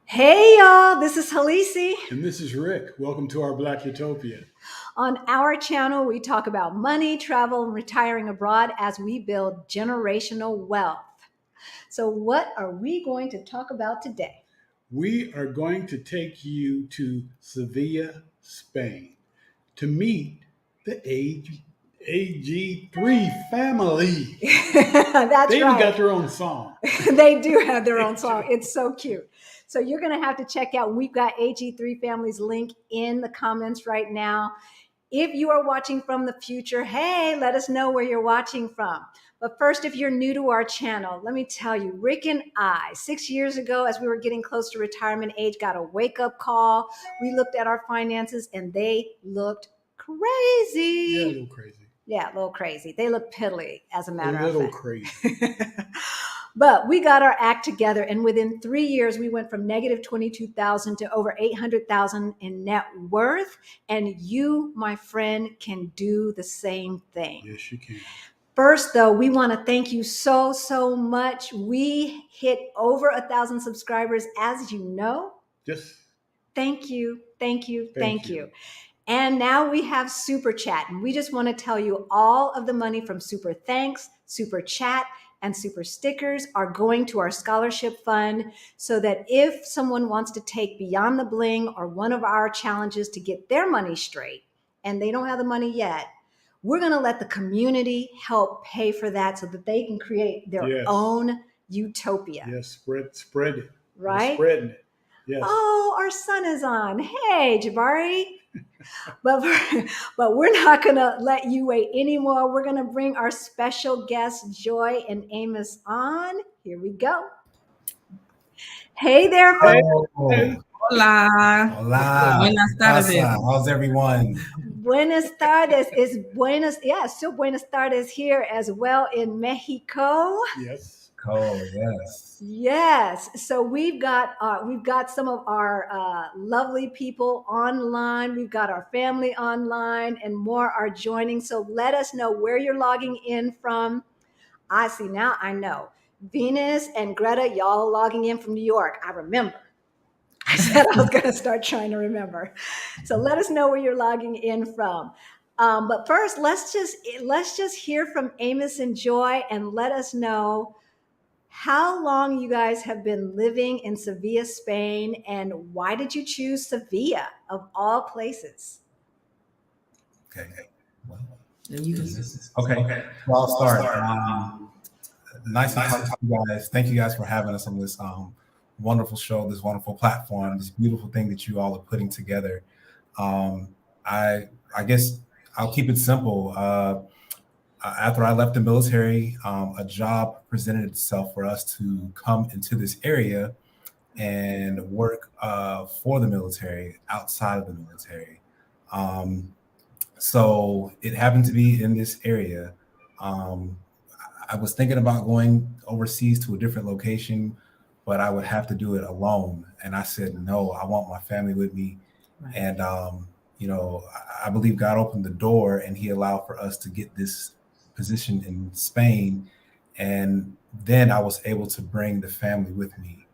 Hey y'all, this is Halisi. And this is Rick. Welcome to our Black Utopia. On our channel, we talk about money, travel, and retiring abroad as we build generational wealth. So, what are we going to talk about today? We are going to take you to Sevilla, Spain, to meet the AG3 family. That's They even right. got their own song. They do have their own song. It's so cute. So, you're going to have to check out. We've got AG3 Family's link in the comments right now. If you are watching from the future, hey, let us know where you're watching from. But first, if you're new to our channel, let me tell you, Rick and I, 6 years ago, as we were getting close to retirement age, got a wake up call. We looked at our finances and they looked crazy. Yeah, a little crazy. Yeah, a little crazy. They look piddly, as a A matter of little fact. crazy. But we got our act together, and within 3 years, we went from negative 22,000 to over 800,000 in net worth. And you, my friend, can do the same thing. Yes, you can. First, though, we want to thank you so much. We hit over 1,000 subscribers, as you know. Yes. Thank you, thank you, Thank thank you. you. And now we have Super Chat. And we just want to tell you all of the money from Super Thanks, Super Chat, and Super Stickers are going to our scholarship fund so that if someone wants to take Beyond the Bling or one of our challenges to get their money straight and they don't have the money yet, we're going to let the community help pay for that so that they can create their Yes. own utopia. Yes, spread it. Right? We're spreading it. Yes. Oh, our son is on. Hey, Jabari. But we're not going to let you wait anymore. We're going to bring our special guests, Joy and Amos, on. Here we go. Hey there, Hey. Oh, Hola. hola. Buenas tardes. How's everyone? Buenas tardes. Is buenas, yeah, still buenas tardes here as well in Mexico. Yes. Cool, yes. Yes. So we've got some of our lovely people online. We've got our family online, and more are joining. So let us know where you're logging in from. I see now. I know Venus and Greta, y'all logging in from New York. I remember. I said I was going to start trying to remember. So let us know where you're logging in from. But first, let's just hear from Amos and Joy, and let us know how long you guys have been living in Sevilla, Spain, and why did you choose Sevilla of all places? Okay. Well, Okay. well, I'll start. Nice to talk to you guys. Thank you guys for having us on this wonderful show, this wonderful platform, this beautiful thing that you all are putting together. I guess I'll keep it simple. After I left the military, a job presented itself for us to come into this area and work for the military, outside of the military. So it happened to be in this area. I was thinking about going overseas to a different location, but I would have to do it alone. And I said, no, I want my family with me. Right. And, I believe God opened the door and he allowed for us to get this position in Spain. And then I was able to bring the family with me.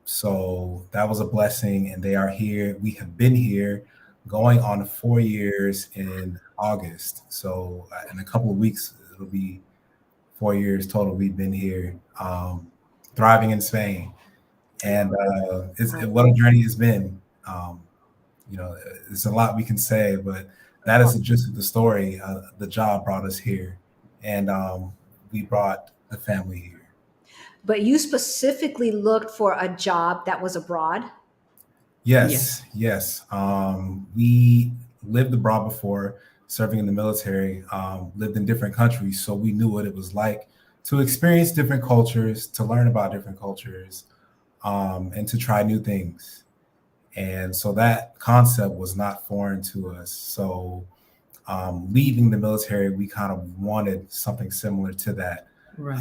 So that was a blessing, and they are here. We have been here going on 4 years in August. So in a couple of weeks, it'll be 4 years total. We've been here, thriving in Spain, and what a journey it's been. It's a lot we can say, but that is the gist of the story. The job brought us here, and we brought the family here. But you specifically looked for a job that was abroad? Yes. We lived abroad before, serving in the military, lived in different countries. So we knew what it was like to experience different cultures, to learn about different cultures, and to try new things. And so that concept was not foreign to us. So leaving the military, we kind of wanted something similar to that. Right.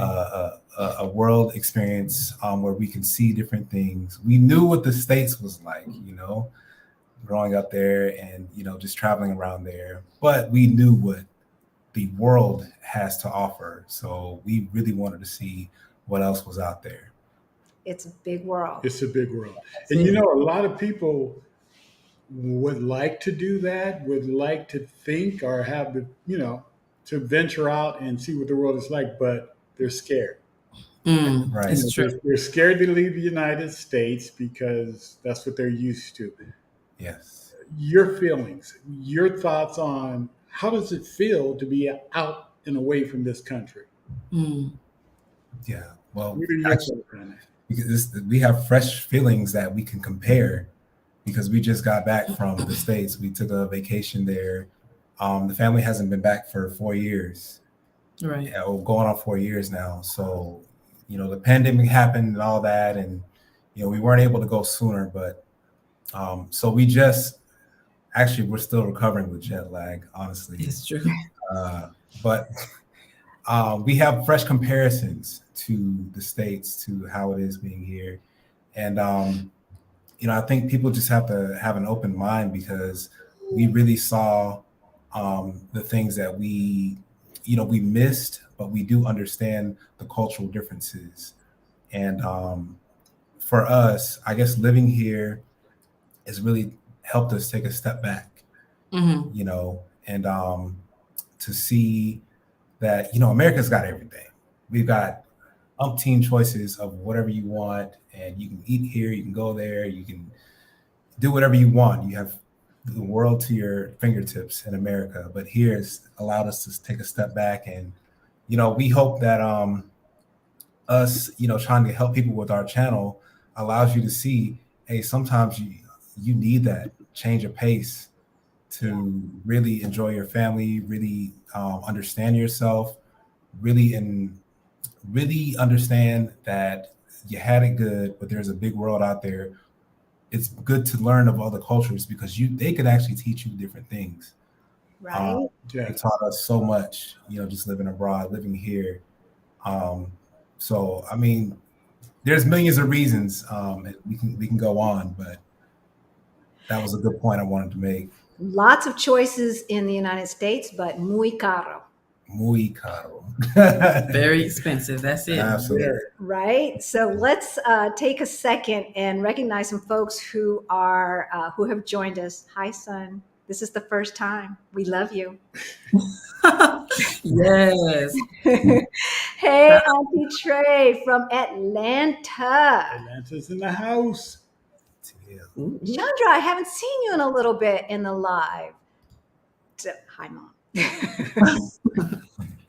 A world experience where we can see different things. We knew what the States was like, growing up there and, just traveling around there. But we knew what the world has to offer. So we really wanted to see what else was out there. It's a big world. It's a big world. And you know, a lot of people would like to do that, would like to think or have the, to venture out and see what the world is like, but they're scared. Right. It's true. They're scared to leave the United States because that's what they're used to. Yes. Your feelings, your thoughts on how does it feel to be out and away from this country? Mm. Yeah. Well, What are your actually, thoughts on that? because we have fresh feelings that we can compare because we just got back from the States. We took a vacation there. The family hasn't been back for 4 years. Right. Yeah, we're going on 4 years now. So, the pandemic happened and all that. And, we weren't able to go sooner. But so we just, actually, we're still recovering with jet lag, honestly. It's true. But we have fresh comparisons to the States, to how it is being here. And, I think people just have to have an open mind because we really saw the things that we missed, but we do understand the cultural differences. And for us, I guess living here has really helped us take a step back, Mm-hmm. and to see that, America's got everything. We've got umpteen choices of whatever you want, and you can eat here, you can go there, you can do whatever you want. You have the world to your fingertips in America, but here it's allowed us to take a step back. And, we hope that us, trying to help people with our channel allows you to see, hey, sometimes you need that change of pace to really enjoy your family, really understand yourself, really understand that you had it good, but there's a big world out there. It's good to learn of other cultures because they could actually teach you different things. Right. They taught us so much, just living abroad, living here. So, I mean, there's millions of reasons we can go on, but that was a good point I wanted to make. Lots of choices in the United States, but muy caro. Muy caro. Very expensive. That's it. Absolutely. Right. So let's take a second and recognize some folks who have joined us. Hi, son. This is the first time. We love you. Yes. Hey, Auntie Trey from Atlanta. Atlanta's in the house. Ooh. Chandra, I haven't seen you in a little bit in the live. So, hi, Mom.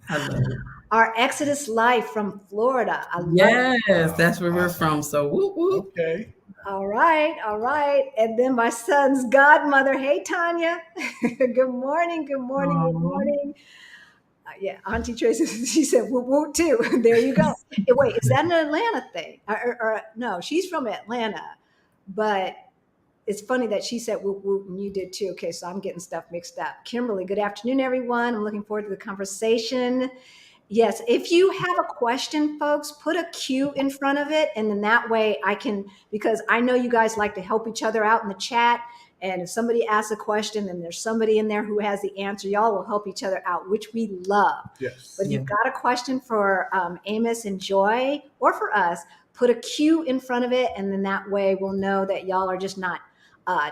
I love it. Our Exodus Life from Florida. I love it. Yes, that's where we're from. So whoop whoop. Okay. All right, all right. And then my son's godmother. Hey, Tanya. Good morning, good morning, good Aw. morning. Yeah, Auntie Tracy, she said whoop whoop too. There you go. Wait, is that an Atlanta thing? Or no, she's from Atlanta, but it's funny that she said whoop whoop and you did too. Okay, so I'm getting stuff mixed up. Kimberly, good afternoon, everyone. I'm looking forward to the conversation. Yes, if you have a question, folks, put a Q in front of it. And then that way I can, because I know you guys like to help each other out in the chat. And if somebody asks a question and there's somebody in there who has the answer, y'all will help each other out, which we love. Yes. But if you've got a question for Amos and Joy or for us, put a Q in front of it. And then that way we'll know that y'all are just not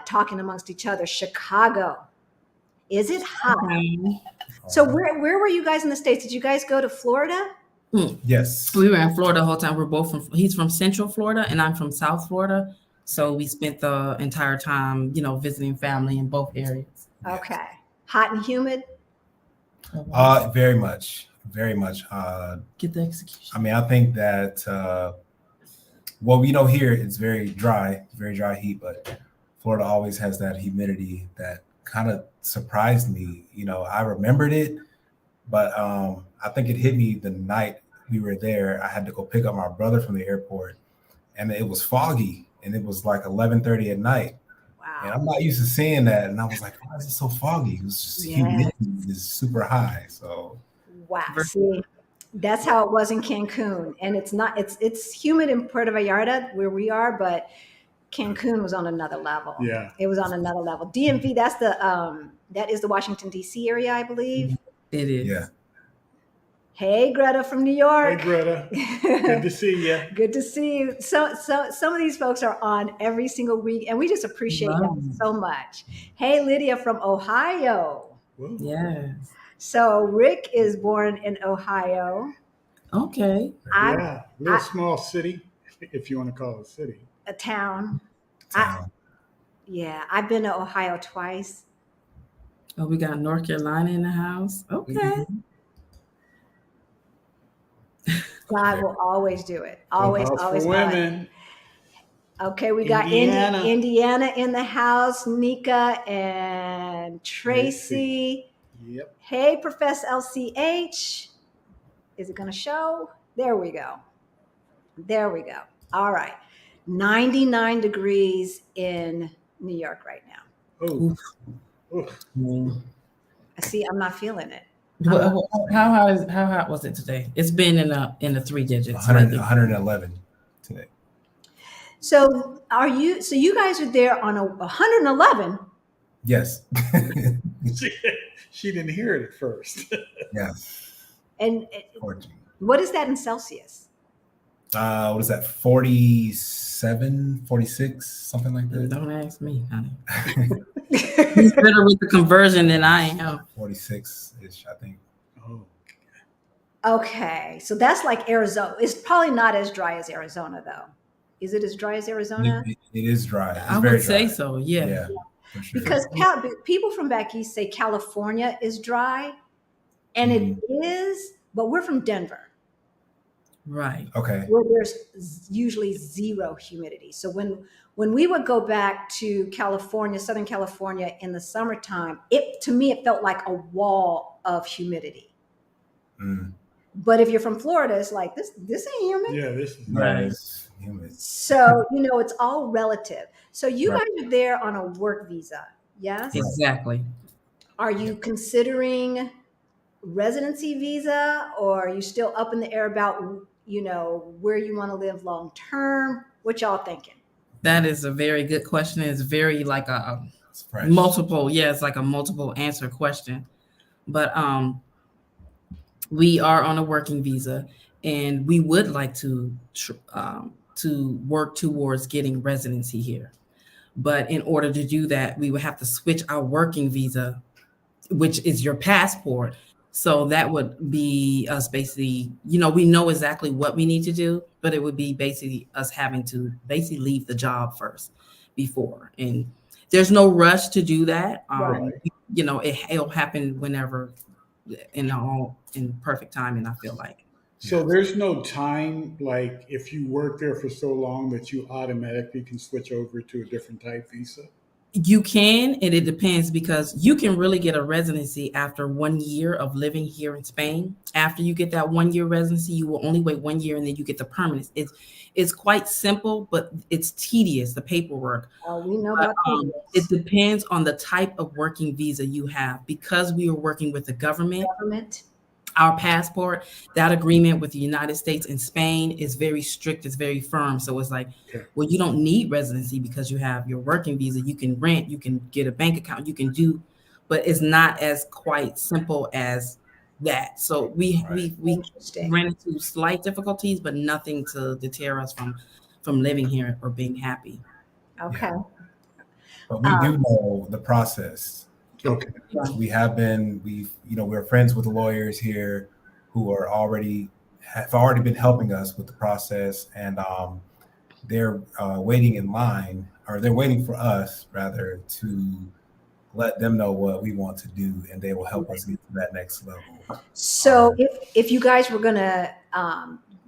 talking amongst each other. Chicago, is it hot? So where were you guys in the States? Did you guys go to Florida? Yes. We were in Florida the whole time. We're both he's from Central Florida and I'm from South Florida. So we spent the entire time, visiting family in both areas. Okay. Hot and humid? Very much. Very much. Get the execution. I mean, I think that, here it's very dry heat, but Florida always has that humidity that kind of surprised me. I remembered it, but I think it hit me the night we were there. I had to go pick up my brother from the airport, and it was foggy, and it was like 11:30 at night. Wow. And I'm not used to seeing that, and I was like, "Why is it so foggy?" It was just humidity is super high. So wow. See, that's how it was in Cancun, and it's not. It's humid in Puerto Vallarta where we are, but Cancun was on another level. Yeah. It was on another level. DMV, that is the Washington, D.C. area, I believe. It is. yeah, Hey, Greta from New Hey, York. Greta. Good to see you. Good to see you. So some of these folks are on every single week, and we just appreciate Love y'all you. so much. Hey, Lydia from Ohio. Whoa. Yes. So Rick is born in Ohio. Okay. I'm Yeah, little small city, if you want to call it a city. a town. Town. I've been to Ohio twice. Oh, we got North Carolina in the house. Okay. Mhm. God will always do it. Always, Clubhouse always, for always. women. Okay, we got Indiana. Indiana in the house, Nika and Tracy. Yep. Hey, Professor LCH. Is it going to show? There we go. There we go. All right. 99 degrees in New York right now. Oh, Oof. oh. Mm. I see, I'm not feeling it. How hot was it today? It's been in the 3 digits. 111 today. So you guys are there on a 111? Yes. She didn't hear it at first. Yeah. And 14. what is that in Celsius? What is that? 47, 46, something like that. Don't ask me, honey. He's better with the conversion than I am. 46-ish, I think. Oh, Okay, so that's like Arizona. It's probably not as dry as Arizona, though. Is it as dry as Arizona? It is dry. It's I very would say dry. so. Yeah. Yeah, for sure. Because people from back east say California is dry, and it is, but we're from Denver, Right. Okay. where there's usually zero humidity. So when we would go back to California, Southern California in the summertime, to me it felt like a wall of humidity. Mm. But if you're from Florida, it's like this ain't humid. yeah, this is Right. It's humid. So it's all relative. So you Right. guys are there on a work visa, yes? Exactly. Are you considering residency visa, or are you still up in the air about where you want to live long term? What y'all thinking? That is a very good question. It's very like It's fresh. multiple. Yeah, it's like a multiple answer question. But we are on a working visa, and we would like to work towards getting residency here. But in order to do that, we would have to switch our working visa, which is your passport. So that would be us basically, we know exactly what we need to do, but it would be basically us having to basically leave the job first before. And there's no rush to do that. Right. It'll happen whenever in perfect timing, I feel like. So there's no time, like if you work there for so long that you automatically can switch over to a different type visa? You can, and it depends, because you can really get a residency after 1 year of living here in Spain. After you get that 1 year residency, you will only wait 1 year and then you get the permanence. It's quite simple, but it's tedious, the paperwork. Oh, we know about It depends on the type of working visa you have. Because we are working with the government, our passport, that agreement with the United States and Spain is very strict, it's very firm. So it's like, well, you don't need residency because you have your working visa. You can rent, you can get a bank account, you can do, but it's not as quite simple as that. So we ran into slight difficulties, but nothing to deter us from living here or being happy. Okay. Yeah. But we do know the process. Okay. We're friends with the lawyers here who have already been helping us with the process, and they're waiting in line, or they're waiting for us rather, to let them know what we want to do, and they will help us get to that next level. So if you guys were going to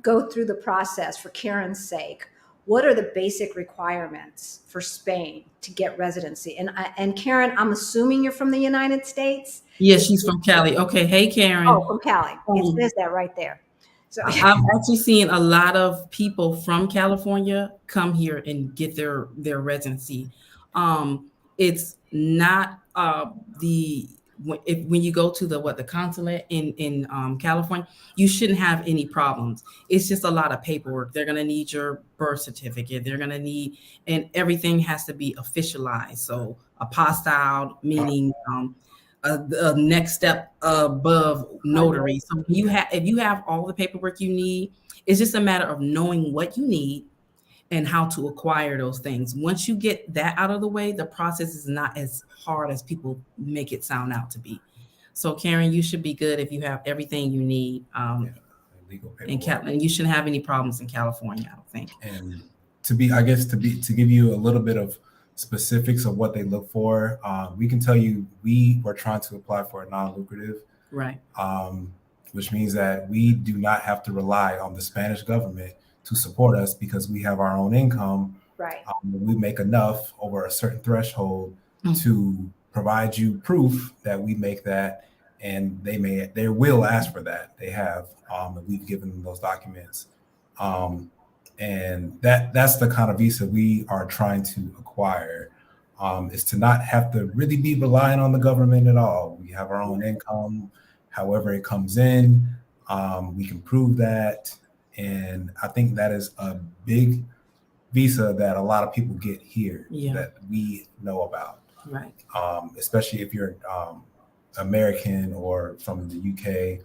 go through the process for Karen's sake, what are the basic requirements for Spain to get residency? And Karen, I'm assuming you're from the United States? Yeah, she's from Cali. Okay. Hey, Karen. Oh, from Cali. It says that right there. So I've actually seen a lot of people from California come here and get their residency. It's not when you go to the consulate in California, you shouldn't have any problems. It's just a lot of paperwork. They're gonna need your birth certificate. They're gonna need, and everything has to be officialized. So apostilled, meaning a next step above notary. So if you have all the paperwork you need, it's just a matter of knowing what you need and how to acquire those things. Once you get that out of the way, the process is not as hard as people make it sound out to be. So Karen, you should be good if you have everything you need. Legal and you shouldn't have any problems in California, I don't think. And to give you a little bit of specifics of what they look for, we can tell you we were trying to apply for a non-lucrative, right? Which means that we do not have to rely on the Spanish government to support us because we have our own income. Right. We make enough over a certain threshold to provide you proof that we make that, and they will ask for that. They have, and we've given them those documents. And that's the kind of visa we are trying to acquire, is to not have to really be relying on the government at all. We have our own income, however it comes in. We can prove that. And I think that is a big visa that a lot of people get here that we know about. Right. Especially if you're American or from the UK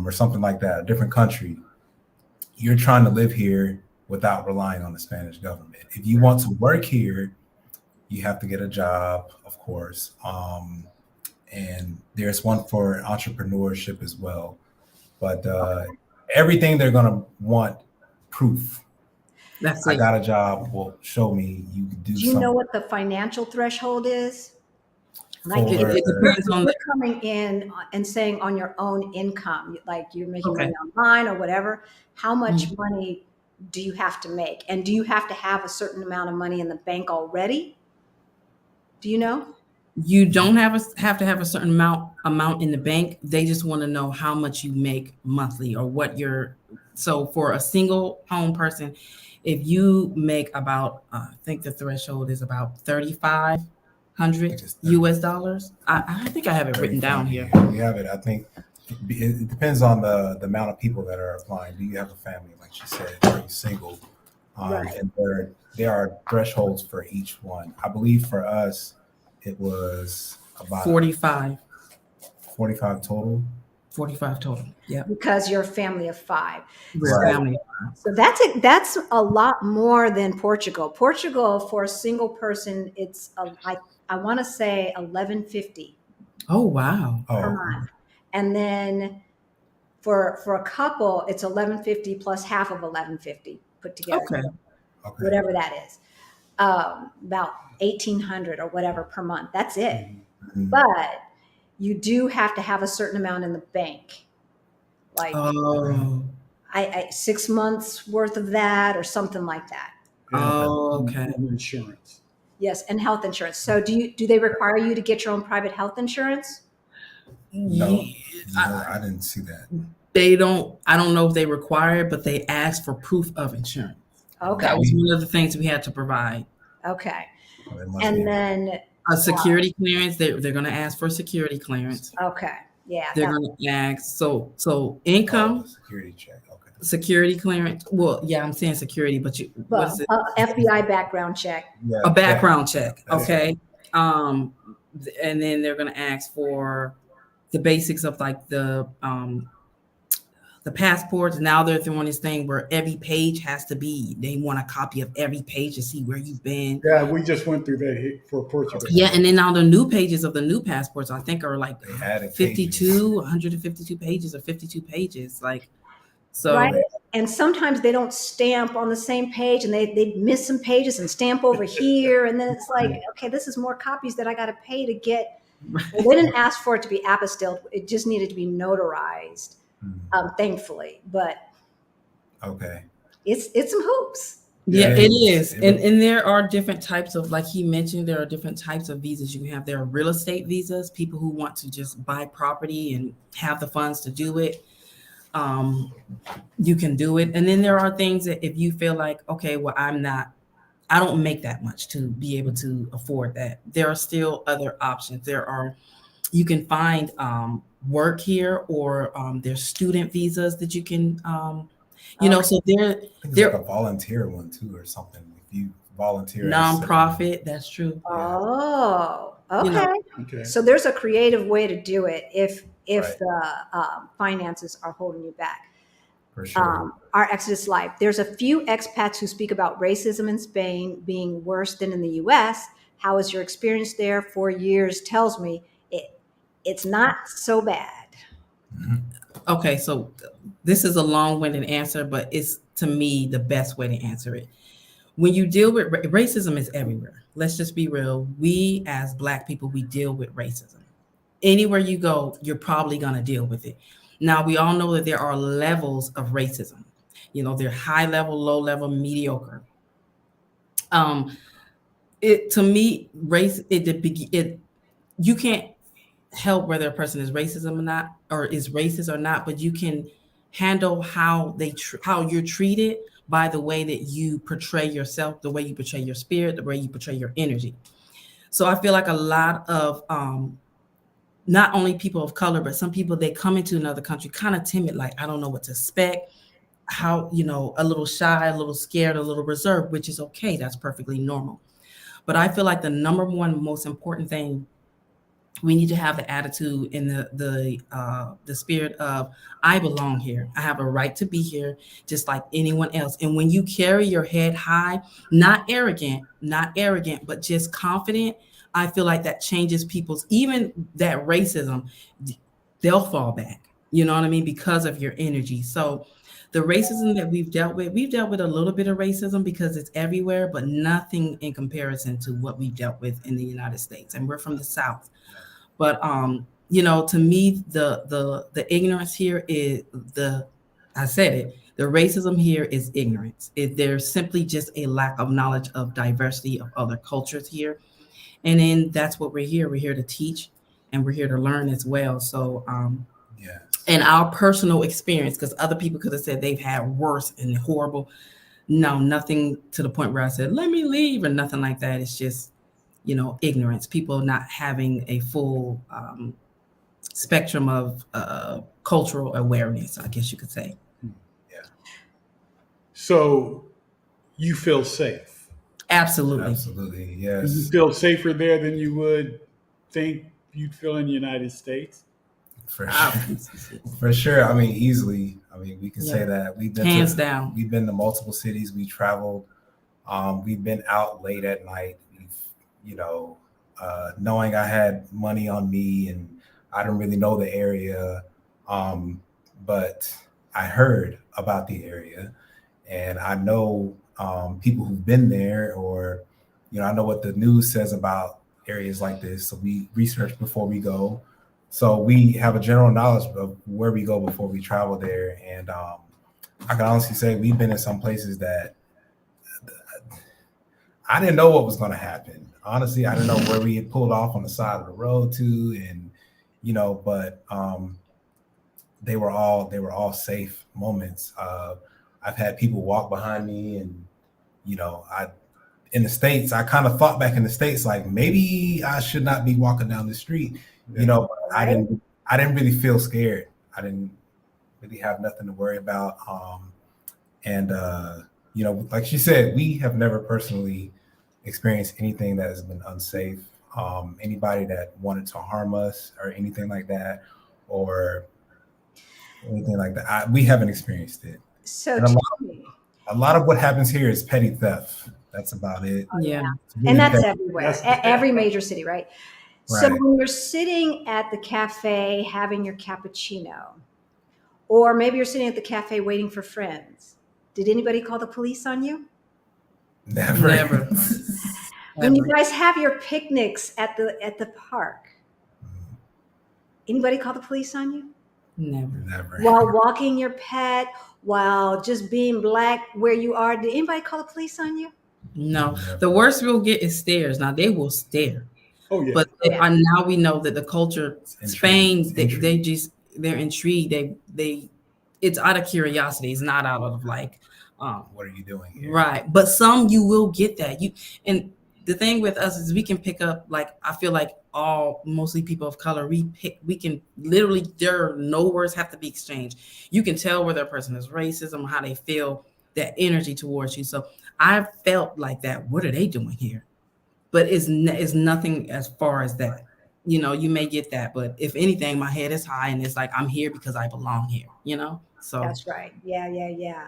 or something like that, a different country. You're trying to live here without relying on the Spanish government. If you want to work here, you have to get a job, of course. And there's one for entrepreneurship as well. But everything they're going to want proof. That's I got a job. Well, show me you can do something. Do you know what the financial threshold is? Like it depends on you're coming in and saying on your own income, like you're making money online or whatever, how much money do you have to make? And do you have to have a certain amount of money in the bank already? Do you know? You don't have to have a certain amount in the bank. They just want to know how much you make monthly or what so for a single home person, if you make about, I think the threshold is about $3,500 US dollars. I think I have it written down here. We have it. I think it depends on the amount of people that are applying. Do you have a family? Like she said, are you single? And there are thresholds for each one. I believe for us, it was about 45 total. 45 total. Yeah. Because you're a family of 5. Right. So that's a lot more than Portugal. Portugal for a single person, it's I want to say $1,150. Oh wow. Per month. And then for a couple, it's $1,150 plus half of $1,150 put together. Okay. Whatever that is. About $1,800 or whatever per month. That's it. Mm-hmm. But you do have to have a certain amount in the bank. Like I 6 months worth of that or something like that. Okay. Insurance. Yes, and health insurance. So do they require you to get your own private health insurance? No, I didn't see that. They don't. I don't know if they require it, but they ask for proof of insurance. Okay. That was one of the things we had to provide. Okay. And then a security clearance. They're going to ask for security clearance. Okay. Yeah. They're going to ask. So income. Security check. Okay. Security clearance. Well, yeah, I'm saying security, but what is it? FBI background check. Yeah, a background check. Okay. And then they're going to ask for the basics of like the passports. Now they're throwing this thing where every page has to be, they want a copy of every page to see where you've been. Yeah, we just went through that for Portugal. Yeah, and then now the new pages of the new passports, I think, are like 52, 152 pages or 52 pages. Like, so. Right. And sometimes they don't stamp on the same page and they miss some pages and stamp over here. And then it's like, okay, this is more copies that I got to pay to get. Well, they didn't ask for it to be apostilled. It just needed to be notarized. Thankfully, but it's some hoops. Yeah, it is. And there are different types of, like he mentioned, there are different types of visas you can have. There are real estate visas, people who want to just buy property and have the funds to do it. You can do it. And then there are things that if you feel like, okay, well, I don't make that much to be able to afford that. There are still other options. You can find work here, or there's student visas that you can, so they're like a volunteer one too, or something. If you volunteer, nonprofit, that's true. Oh, okay. Okay. So there's a creative way to do it if Right. the finances are holding you back. For sure. Our Exodus Life. There's a few expats who speak about racism in Spain being worse than in the U.S. How is your experience there? 4 years tells me it's not so bad. Mhm. Okay, so this is a long-winded answer, but it's to me the best way to answer it. When you deal with racism is everywhere. Let's just be real. We as Black people, we deal with racism. Anywhere you go, you're probably going to deal with it. Now, we all know that there are levels of racism. You know, they're high level, low level, mediocre. It to me, race it you can't help whether a person is racism or not, or is racist or not, but you can handle how how you're treated by the way that you portray yourself, the way you portray your spirit, the way you portray your energy. So I feel like a lot of not only people of color, but some people, they come into another country kind of timid, like I don't know what to expect, how, you know, a little shy, a little scared, a little reserved, which is okay. That's perfectly normal. But I feel like the number one most important thing, we need to have the attitude and the spirit of I belong here. I have a right to be here, just like anyone else. And when you carry your head high, not arrogant, but just confident, I feel like that changes people's, even that racism, they'll fall back. You know what I mean? Because of your energy. So the racism that we've dealt with a little bit of racism because it's everywhere, but nothing in comparison to what we've dealt with in the United States. And we're from the South. But you know, to me, the ignorance here is I said it, the racism here is ignorance. There's simply just a lack of knowledge of diversity of other cultures here. And then that's what we're here. We're here to teach and we're here to learn as well. So Yeah. and our personal experience, because other people could have said they've had worse and horrible. No, nothing to the point where I said, let me leave or nothing like that. It's just, you know, ignorance, people not having a full spectrum of cultural awareness, I guess you could say. Yeah. So you feel safe. Absolutely. Absolutely. You Yes. feel safer there than you would think you'd feel in the United States. For sure. For sure. I mean, easily. I mean, we can say Yeah. that we've been Hands down. We've been to multiple cities. We traveled. We've been out late at night. We've, you know, knowing I had money on me and I didn't really know the area, but I heard about the area, and I know people who've been there, or you know, I know what the news says about areas like this. So we research before we go. So we have a general knowledge of where we go before we travel there, and I can honestly say we've been in some places that I didn't know what was going to happen. Honestly, I didn't know where we had pulled off on the side of the road to, and you know, but they were all safe moments. I've had people walk behind me, and you know, in the States, I kind of thought back in the States, like maybe I should not be walking down the street. Yeah. You know, I didn't really feel scared. I didn't really have nothing to worry about. And you know, like she said, we have never personally experienced anything that has been unsafe. Anybody that wanted to harm us or anything like that, or anything like that, we haven't experienced it. So And tell me, a lot of what happens here is petty theft. That's about it. Yeah. It's really and that's petty. everywhere, That's- every major city, right? So Right. when you're sitting at the cafe having your cappuccino, or maybe you're sitting at the cafe waiting for friends, did anybody call the police on you? Never. Never. When you guys have your picnics at the park, anybody call the police on you? Never. Never. While walking your pet, while just being Black where you are, did anybody call the police on you? No. Never. The worst we'll get is stares. Now they will stare. Oh yeah. But Yeah. now we know that the culture, Spain, It's they're intrigued. They it's out of curiosity. It's not out of like, What are you doing here? right. But some you will get that. And the thing with us is we can pick up, like, I feel like mostly people of color, we can literally, no words have to be exchanged. You can tell whether a person is racism, how they feel, that energy towards you. So I felt like that. What are they doing here? But it's nothing as far as that. you may get that. But if anything, my head is high and it's like, I'm here because I belong here, So That's right. Yeah, yeah, yeah.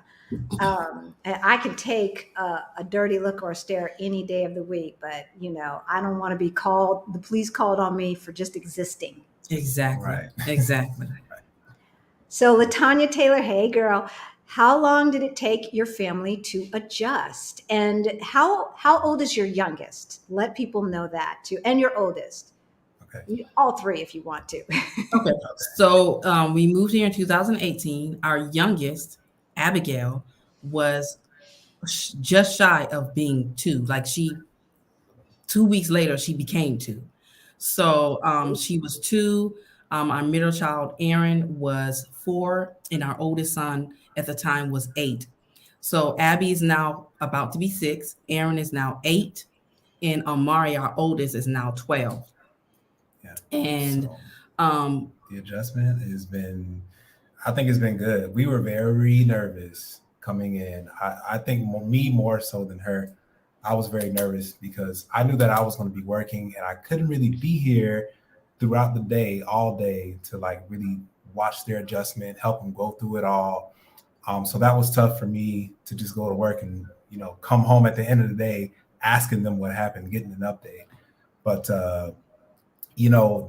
And I can take a dirty look or a stare any day of the week, but I don't want to be the police called on me for just existing. exactly. Right. Exactly. So Latanya Taylor, hey girl, how long did it take your family to adjust? And how old is your youngest? Let people know that too. And your oldest. Okay. All three if you want to. Okay. So we moved here in 2018. Our youngest, Abigail, was just shy of being 2. Like 2 weeks later, she became 2. So she was 2. Our middle child, Aaron, was 4, and our oldest son at the time was 8. So Abby is now about to be 6. Aaron is now 8, and Amari, our oldest, is now 12. Yeah. And so, the adjustment I think it's been good. We were very nervous coming in. I think me more so than her. I was very nervous because I knew that I was going to be working and I couldn't really be here throughout the day, all day, to like really watch their adjustment, help them go through it all. So that was tough for me to just go to work and, come home at the end of the day, asking them what happened, getting an update. But,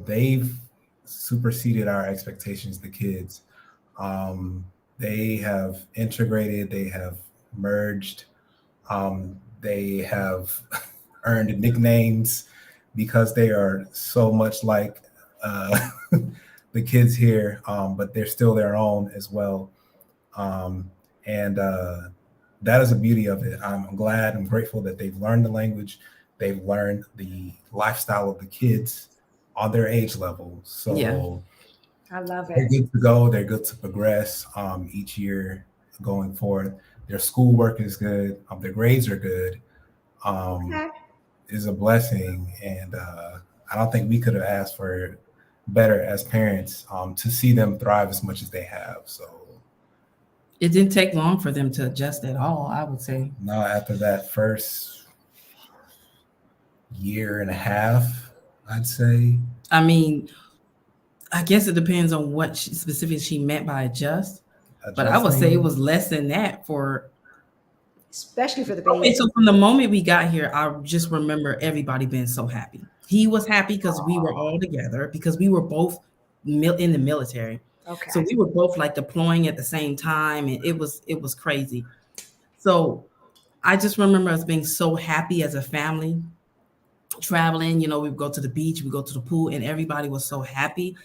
they've superseded our expectations, the kids. They have integrated, they have merged. They have earned nicknames because they are so much like the kids here, but they're still their own as well. And that is the beauty of it. I'm glad and grateful that they've learned the language. They've learned the lifestyle of the kids on their age level. So yeah. I love it. They're good to go. They're good to progress each year going forward. Their schoolwork is good. Their grades are good. Okay. Is a blessing. And I don't think we could have asked for better as parents to see them thrive as much as they have. So it didn't take long for them to adjust at all, I would say. No, after that first year and a half, I'd say. I mean, I guess it depends on what specifically she meant by adjust. But I would say it was less than that especially for the baby. Okay, so from the moment we got here, I just remember everybody being so happy. He was happy because we were all together, because we were both in the military. Okay. So we were both like deploying at the same time, and it was crazy. So I just remember us being so happy as a family, traveling. We would go to the beach, we go to the pool, and everybody was so happy.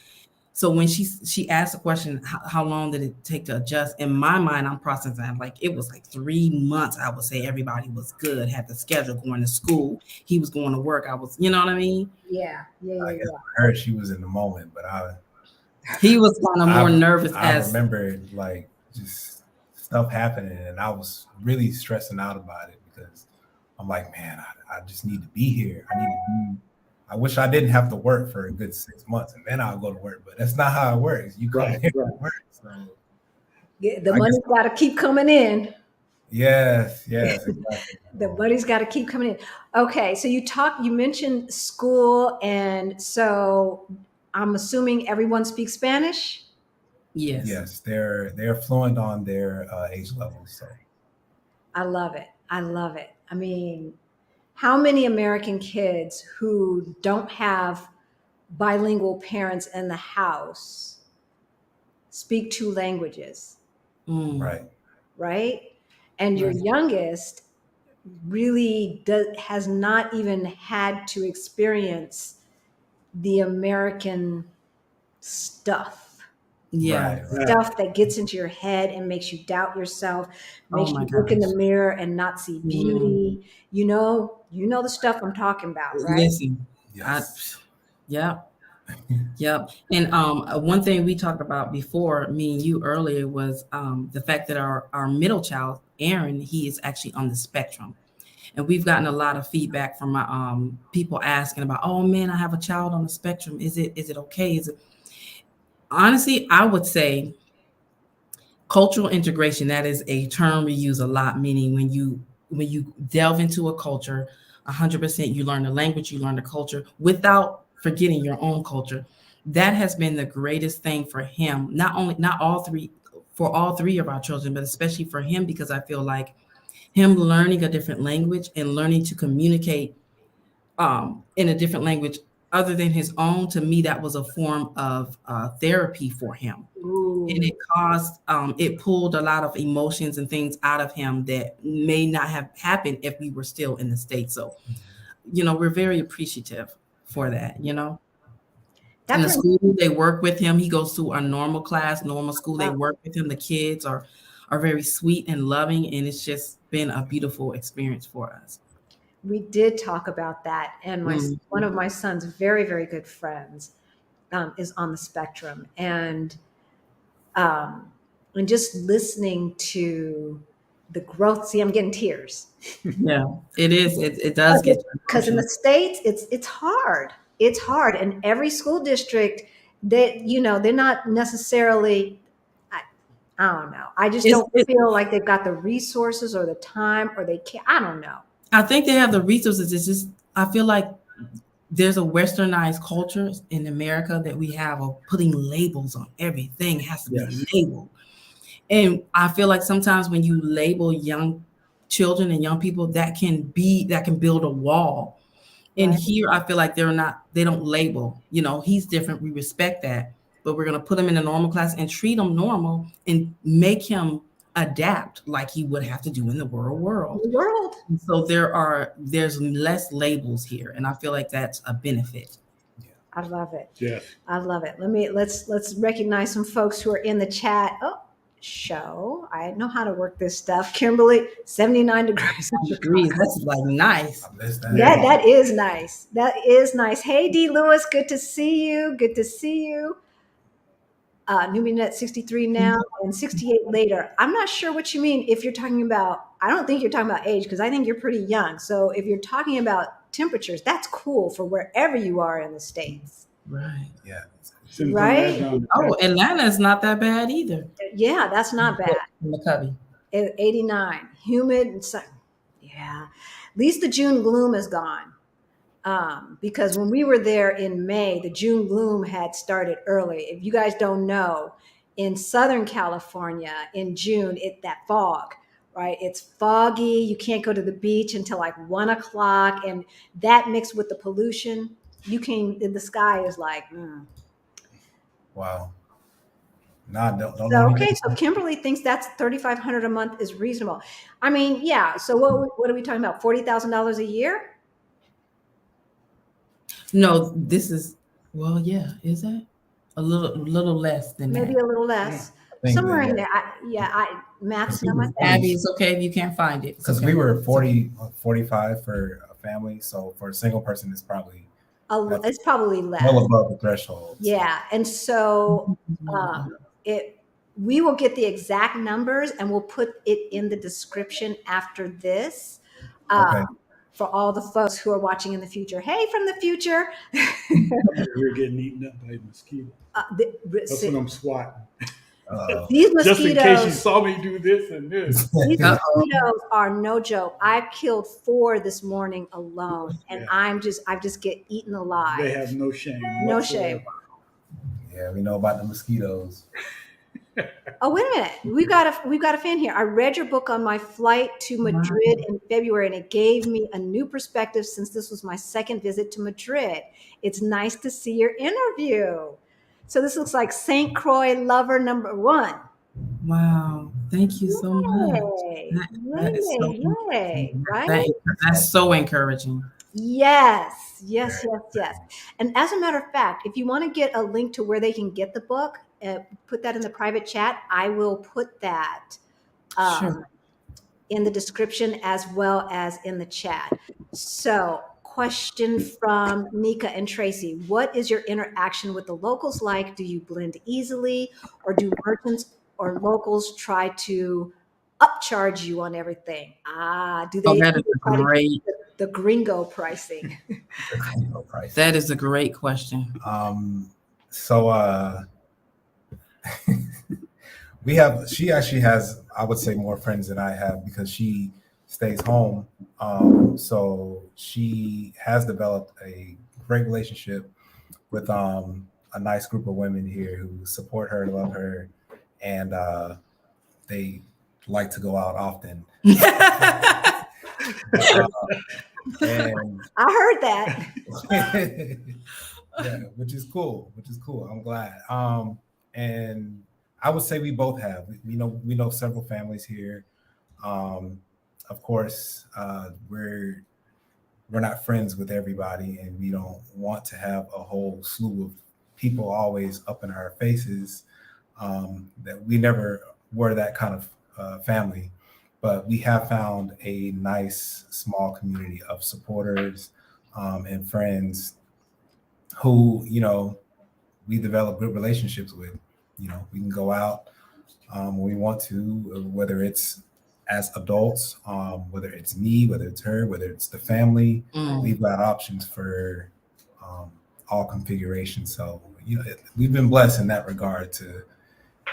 So when she asked the question, how long did it take to adjust? In my mind, I'm processing like it was like 3 months. I would say everybody was good, had the schedule, going to school. He was going to work. I was, you know what I mean? Yeah. I guess for her, she was in the moment, but he was kind of more nervous. I remember like just stuff happening, and I was really stressing out about it because I'm like, man, I just need to be here. I wish I didn't have to work for a good 6 months and then I'll go to work, but that's not how it works. You come here to work. So yeah, the money's got to keep coming in. Yes, exactly. The money's got to keep coming in. Okay, so you mentioned school, and so I'm assuming everyone speaks Spanish? Yes, they're fluent on their age level. So I love it. I mean, how many American kids who don't have bilingual parents in the house speak 2 languages? Right? And your youngest really has not even had to experience the American stuff. Yeah. Stuff that gets into your head and makes you doubt yourself, makes you look in the mirror and not see beauty. You know the stuff I'm talking about, right? Listen. Yes. Yep. And one thing we talked about before, me and you earlier, was the fact that our middle child, Aaron, he is actually on the spectrum. And we've gotten a lot of feedback from my people asking about, oh man, I have a child on the spectrum. Is it okay? Honestly, I would say cultural integration, that is a term we use a lot, meaning when you delve into a culture, 100% you learn the language, you learn the culture without forgetting your own culture. That has been the greatest thing for him. Not all three, for all three of our children, but especially for him, because I feel like him learning a different language and learning to communicate in a different language other than his own, to me, that was a form of therapy for him. Ooh. And it pulled a lot of emotions and things out of him that may not have happened if we were still in the States. So, we're very appreciative for that, In the school, they work with him. He goes to a normal school. They work with him. The kids are very sweet and loving, and it's just been a beautiful experience for us. We did talk about that, and one of my son's very, very good friends is on the spectrum, and just listening to the growth. See, I'm getting tears. Yeah, it is. It does get, because in the States, it's hard. It's hard, and every school district that they're not necessarily. I don't know. I just don't feel like they've got the resources or the time, or they can't. I don't know. I think they have the resources. It's just, I feel like there's a westernized culture in America that we have of putting labels on everything. It has to be labeled. And I feel like sometimes when you label young children and young people, that can build a wall. And here I feel like they don't label, he's different. We respect that, but we're going to put him in a normal class and treat him normal and make him adapt like he would have to do in the world. And so there's less labels here, and I feel like that's a benefit. I love it. Yeah, I love it. Let's recognize some folks who are in the chat. Show I know how to work this stuff. Kimberly, 79 degrees. That's like nice. That is nice. That is nice. Hey, D. Lewis, good to see you. Good to see you. Nubianet 63 now and 68 later. I'm not sure what you mean if you're talking about, I don't think you're talking about age, because I think you're pretty young. So if you're talking about temperatures, that's cool for wherever you are in the States. Right. Yeah. Right? Oh, Atlanta's not that bad either. Yeah, that's not bad. In the cubby. 89, humid. And yeah. At least the June gloom is gone. Because when we were there in May, the June gloom had started early. If you guys don't know, in Southern California in June, that fog, right? It's foggy. You can't go to the beach until like 1 o'clock. And that mixed with the pollution, the sky is like, Wow. Don't so Kimberly thinks that's $3,500 a month is reasonable. I mean, yeah. So what are we talking about? $40,000 a year? No, this is, well, yeah. Is that a little less than maybe that? A little less. Somewhere in there. Math's not my thing. Abby, it's okay if you can't find it. Because we were 45 for a family. So for a single person, it's probably less. Well above the threshold. Yeah. And so we will get the exact numbers and we'll put it in the description after this. For all the folks who are watching in the future. Hey, from the future. We're getting eaten up by mosquitoes. That's when I'm swatting. These mosquitoes, just in case you saw me do this and this. These mosquitoes are no joke. I killed 4 this morning alone, and I just get eaten alive. They have no shame. No shame. Yeah, we know about the mosquitoes. Oh, wait a minute. We've got a fan here. I read your book on my flight to Madrid in February, and it gave me a new perspective since this was my second visit to Madrid. It's nice to see your interview. So this looks like St. Croix lover number 1. Wow. Thank you so much. That's so encouraging. Yes. And as a matter of fact, if you want to get a link to where they can get the book, put that in the private chat. I will put that in the description as well as in the chat. So, question from Nika and Tracy. What is your interaction with the locals like? Do you blend easily, or do merchants or locals try to upcharge you on everything? Do they that is great. The gringo pricing? That is a great question. She actually has, I would say, more friends than I have because she stays home. So she has developed a great relationship with a nice group of women here who support her, love her, and they like to go out often. And I heard that. yeah, which is cool. I'm glad. And I would say we both have. We know several families here. Of course, we're not friends with everybody, and we don't want to have a whole slew of people always up in our faces. That we never were that kind of family, but we have found a nice small community of supporters and friends who we develop good relationships with. We can go out when we want to, whether it's as adults, whether it's me, whether it's her, whether it's the family. We've got options for all configurations. So we've been blessed in that regard to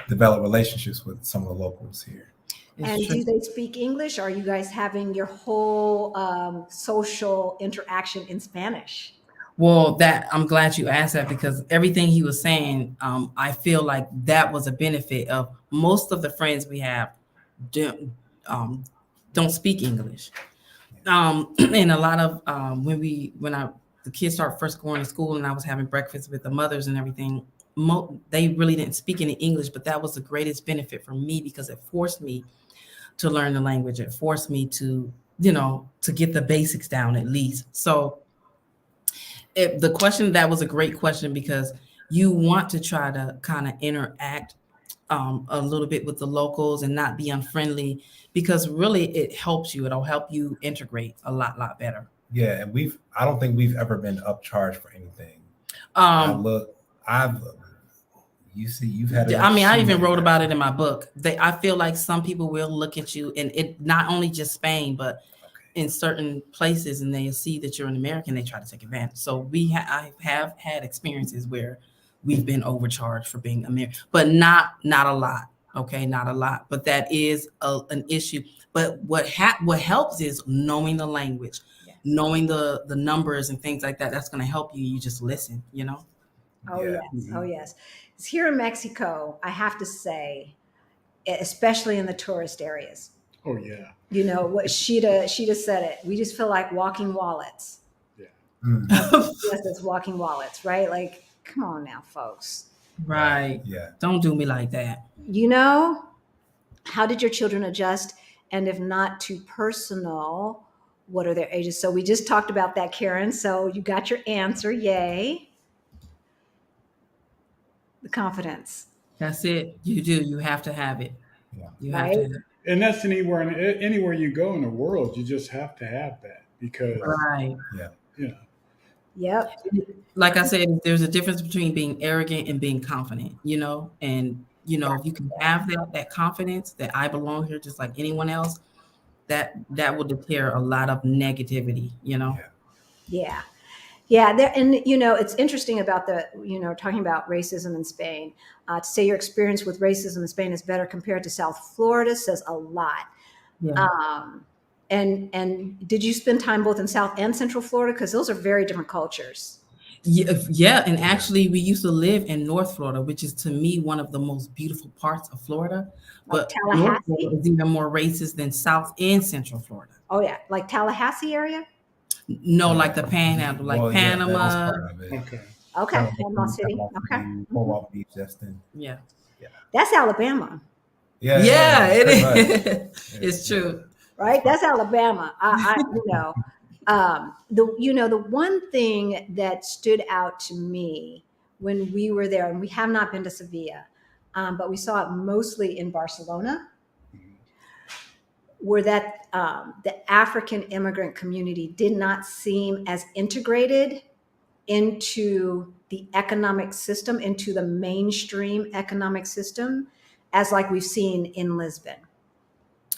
develop relationships with some of the locals here. And do they speak English? Or are you guys having your whole social interaction in Spanish? Well, I'm glad you asked that, because everything he was saying, I feel like that was a benefit of most of the friends we have don't speak English. And a lot of when the kids start first going to school and I was having breakfast with the mothers and everything, they really didn't speak any English, but that was the greatest benefit for me because it forced me to learn the language. It forced me to get the basics down at least. So the question, that was a great question, because you want to try to kind of interact a little bit with the locals and not be unfriendly, because really it helps you. It'll help you integrate a lot better. Yeah, and I don't think we've ever been upcharged for anything. You've had. I even wrote about it in my book. I feel like some people will look at you, and it not only just Spain, but in certain places, and they see that you're an American, they try to take advantage. So I have had experiences where we've been overcharged for being American, but not a lot. Okay, not a lot, but that is an issue. But what helps is knowing the language, knowing the numbers and things like that. That's going to help you. You just listen, Oh yes, oh yes. It's here in Mexico, I have to say, especially in the tourist areas. Oh yeah. What Sheeta said it. We just feel like walking wallets. Yeah. Yes, it's walking wallets, right? Like, come on now, folks. Right. Yeah. Don't do me like that. How did your children adjust? And if not too personal, what are their ages? So we just talked about that, Karen. So you got your answer. Yay. The confidence. That's it. You do. You have to have it. Yeah. You have to have it. And that's anywhere you go in the world, you just have to have that because Right. Yeah. Yep. Like I said, there's a difference between being arrogant and being confident, and if you can have that confidence that I belong here just like anyone else, that will deter a lot of negativity, Yeah. There, and it's interesting about talking about racism in Spain. To say your experience with racism in Spain is better compared to South Florida says a lot. Yeah. And did you spend time both in South and Central Florida? Because those are very different cultures. Yeah, and actually, we used to live in North Florida, which is to me one of the most beautiful parts of Florida. Like But Tallahassee? North Florida is even more racist than South and Central Florida. Oh yeah, like Tallahassee area. No, like the Panhandle, like Panama. Okay, Panama City. Okay, Port Beach, Destin. Yeah. That's Alabama. Yeah, it is. It's true. Right, that's Alabama. The one thing that stood out to me when we were there, and we have not been to Sevilla, but we saw it mostly in Barcelona, were that the African immigrant community did not seem as integrated into the economic system, into the mainstream economic system, as like we've seen in Lisbon.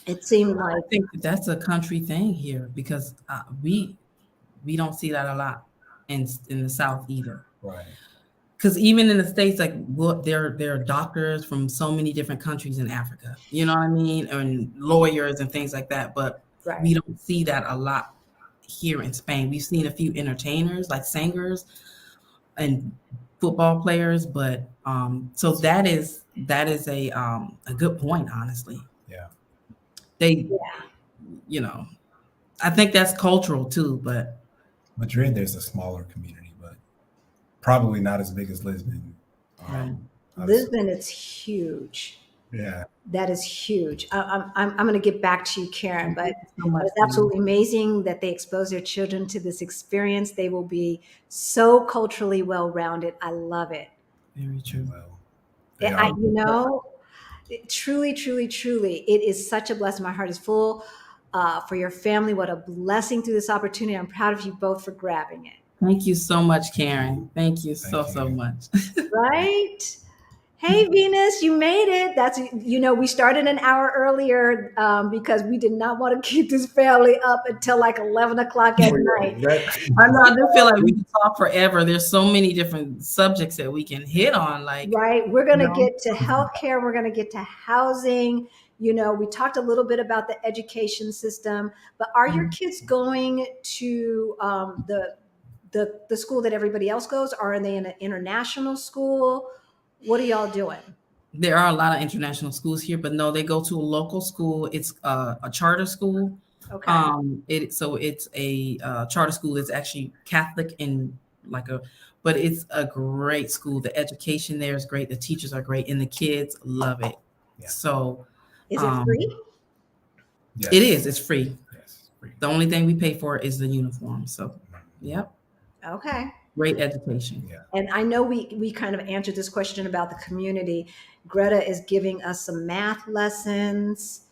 It seemed like, I think that's a country thing here, because we don't see that a lot in the South either. Right. Because even in the States, like there are doctors from so many different countries in Africa, you know what I mean, and lawyers and things like that. But we don't see that a lot here in Spain. We've seen a few entertainers, like singers, and football players, but so that is a good point, honestly. Yeah. They, you know, I think that's cultural too, but Madrid, there's a smaller community, but probably not as big as Lisbon. Right. Lisbon, it's huge. Yeah. That is huge. I'm going to get back to you, Karen, but so much it's absolutely amazing that they expose their children to this experience. They will be so culturally well-rounded. I love it. very true. Well, they are. You know, truly, truly, truly, it is such a blessing. My heart is full for your family. What a blessing through this opportunity. I'm proud of you both for grabbing it. Thank you so much, Karen. Thank you so you. much. Right? Hey, Venus, you made it. That's, we started an hour earlier because we did not want to keep this family up until like 11 o'clock at night. I know, I do feel like we can talk forever. There's so many different subjects that we can hit on. Like, right. We're going to get to healthcare. We're going to get to housing. We talked a little bit about the education system, but are your kids going to the school that everybody else goes? Are they in an international school? What are y'all doing? There are a lot of international schools here, but no, they go to a local school. It's a charter school. Okay. It's a charter school. It's actually Catholic and but it's a great school. The education there is great. The teachers are great, and the kids love it. Yeah. So, is it free? Yes. It is. It's free. Yes, free. The only thing we pay for is the uniform. So, yep. Okay. Great education. Yeah. And I know we kind of answered this question about the community. Greta is giving us some math lessons.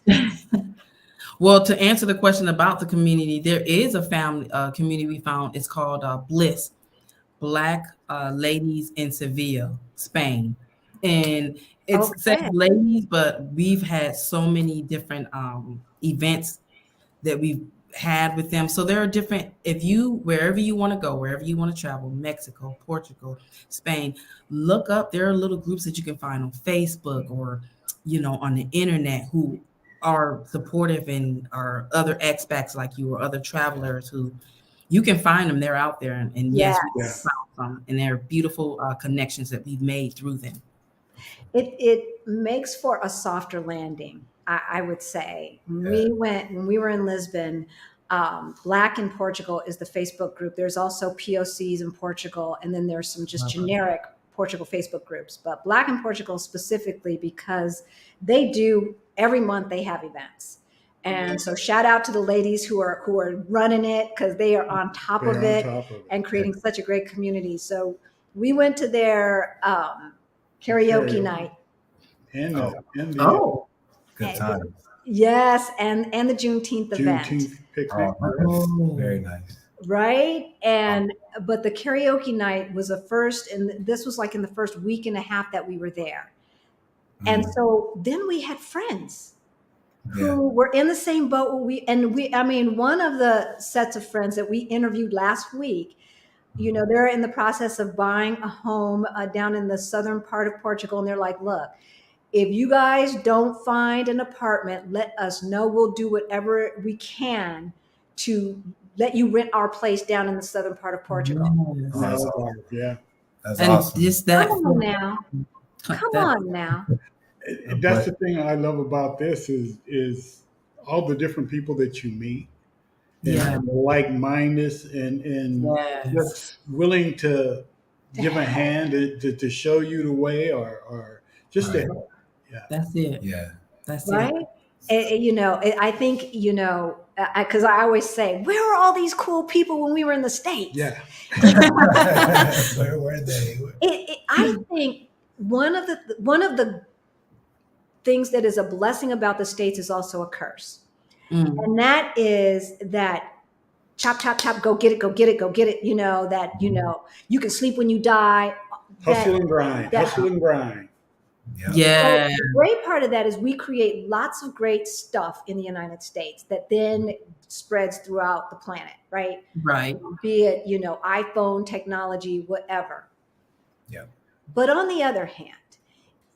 Well, to answer the question about the community, there is a family community we found. It's called Bliss, Black Ladies in Sevilla, Spain. And it's sex ladies, but we've had so many different events that we've had with them. So there are different, wherever you want to go, wherever you want to travel, Mexico, Portugal, Spain, look up, there are little groups that you can find on Facebook or, on the internet who are supportive and are other expats like you or other travelers who you can find them. They're out there. And yes, we found some, and they're beautiful connections that we've made through them. It makes for a softer landing. I would say when we were in Lisbon, Black in Portugal is the Facebook group. There's also POCs in Portugal, and then there's some just generic Portugal Facebook groups. But Black in Portugal specifically because they do every month they have events, and so shout out to the ladies who are running it because they are on top of it and creating such a great community. So we went to their karaoke night. Good time. Yes, and the Juneteenth event. Juneteenth picnic. Very nice. Right? But the karaoke night was a first, and this was like in the first week and a half that we were there. And so then we had friends who were in the same boat. One of the sets of friends that we interviewed last week, they're in the process of buying a home down in the southern part of Portugal. And they're like, look, if you guys don't find an apartment, let us know. We'll do whatever we can to let you rent our place down in the southern part of Portugal. That's and awesome. Just that. Come on now. That's the thing I love about this is all the different people that you meet. And like-minded and just willing to give a hand to show you the way or just to help. Yeah. That's it. Yeah. That's right? it. I think, because I always say, where were all these cool people when we were in the States? Yeah. Where were they? I think one of the things that is a blessing about the States is also a curse. And that is that chop, chop, chop, go get it. You can sleep when you die. Hustle and grind. Yeah. So the great part of that is we create lots of great stuff in the United States that then spreads throughout the planet, right? Right. Be it, iPhone technology, whatever. Yeah. But on the other hand,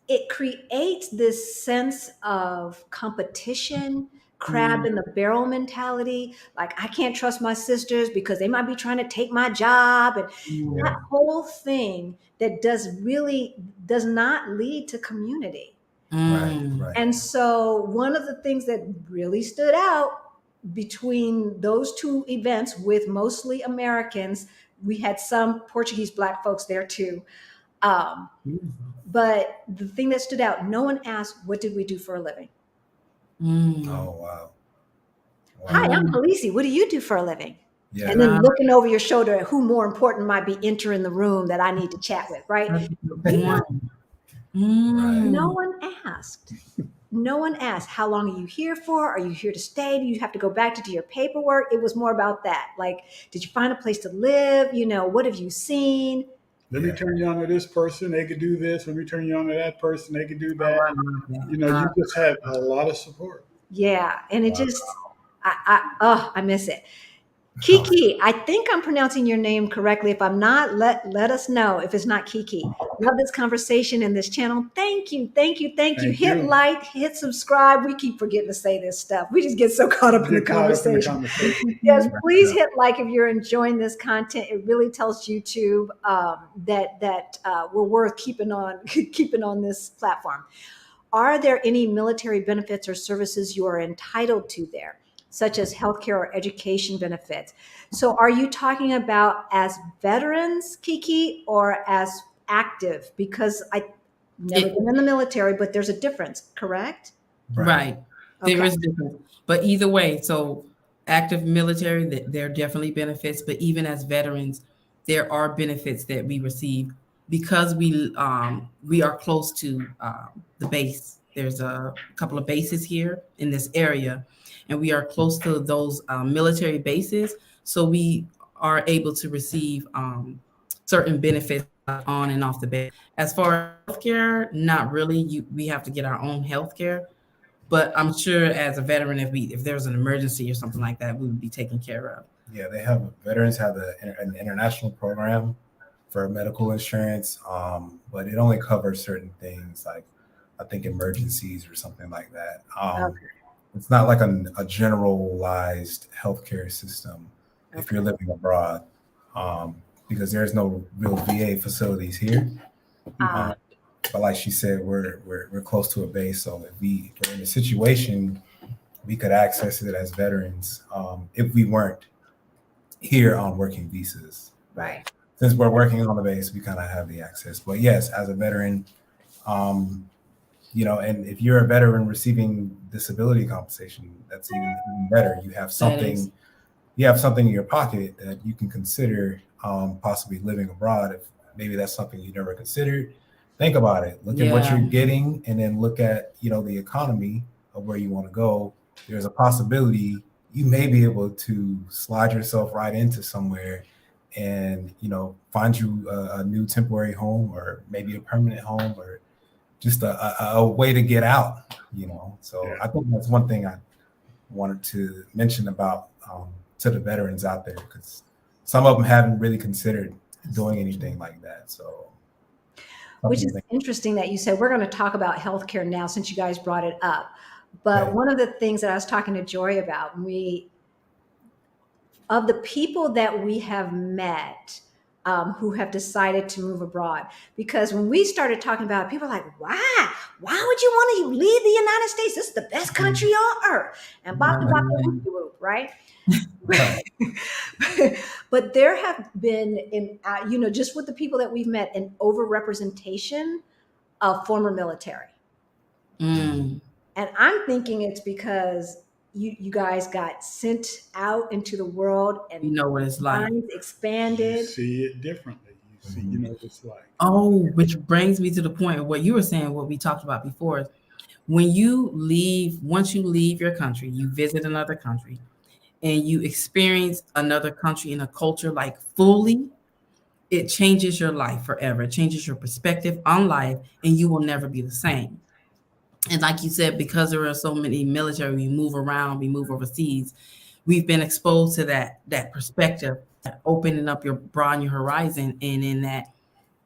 it creates this sense of competition, crab in the barrel mentality. Like, I can't trust my sisters because they might be trying to take my job. And that whole thing that does not lead to community. Right. And so one of the things that really stood out between those two events with mostly Americans, we had some Portuguese Black folks there too. But the thing that stood out, no one asked, what did we do for a living? Oh, wow. Hi, I'm Khaleesi. What do you do for a living? Yeah. And then looking over your shoulder at who more important might be entering the room that I need to chat with, right? No one asked. No one asked, how long are you here for? Are you here to stay? Do you have to go back to do your paperwork? It was more about that. Like, did you find a place to live? You know, what have you seen? Let me turn you on to this person. They could do this. Let me turn you on to that person. They could do that. You know, you just had a lot of support. Yeah. And it just, I miss it. Kiki, I think I'm pronouncing your name correctly. If I'm not, let us know if it's not Kiki. Love this conversation and this channel. Thank you. Hit like, hit subscribe. We keep forgetting to say this stuff. We just get so caught up in the conversation. Yes, please hit like if you're enjoying this content. It really tells YouTube that we're worth keeping on this platform. Are there any military benefits or services you are entitled to there, such as healthcare or education benefits? So are you talking about as veterans, Kiki, or as active? Because I've never been in the military, but there's a difference, correct? Right. Okay. There is a difference. But either way, so active military, there are definitely benefits, but even as veterans, there are benefits that we receive because we are close to the base. There's a couple of bases here in this area, and we are close to those military bases. So we are able to receive certain benefits on and off the base. As far as healthcare, not really. We have to get our own healthcare. But I'm sure as a veteran, if there's an emergency or something like that, we would be taken care of. Yeah, veterans have an international program for medical insurance, but it only covers certain things like I think emergencies or something like that. It's not like a generalized healthcare system if you're living abroad, because there's no real VA facilities here. But like she said, we're close to a base, so if we're in a situation, we could access it as veterans if we weren't here on working visas. Right. Since we're working on the base, we kind of have the access. But yes, as a veteran, you know, and if you're a veteran receiving disability compensation, that's even better. You have something in your pocket that you can consider possibly living abroad. If maybe that's something you never considered, think about it. Look at what you're getting, and then look at, you know, the economy of where you want to go. There's a possibility you may be able to slide yourself right into somewhere and, you know, find you a new temporary home or maybe a permanent home or just a way to get out, you know. So I think that's one thing I wanted to mention about to the veterans out there, because some of them haven't really considered doing anything like that. So, which is interesting that you said we're going to talk about healthcare now since you guys brought it up. But one of the things that I was talking to Joy about, of the people that we have met who have decided to move abroad, because when we started talking about it, people are like, why would you want to leave the United States? This is the best country on earth. And right? But there have been, you know, just with the people that we've met, an overrepresentation of former military. And I'm thinking it's because you guys got sent out into the world and you know what it's like. Expanded. You see it differently. You know what it's like. Oh, which brings me to the point of what you were saying, what we talked about before. When you leave, once you leave your country, you visit another country and you experience another country and a culture like fully, it changes your life forever. It changes your perspective on life, and you will never be the same. And like you said, because there are so many military, we move around, we move overseas, we've been exposed to that perspective, opening up broaden your horizon. And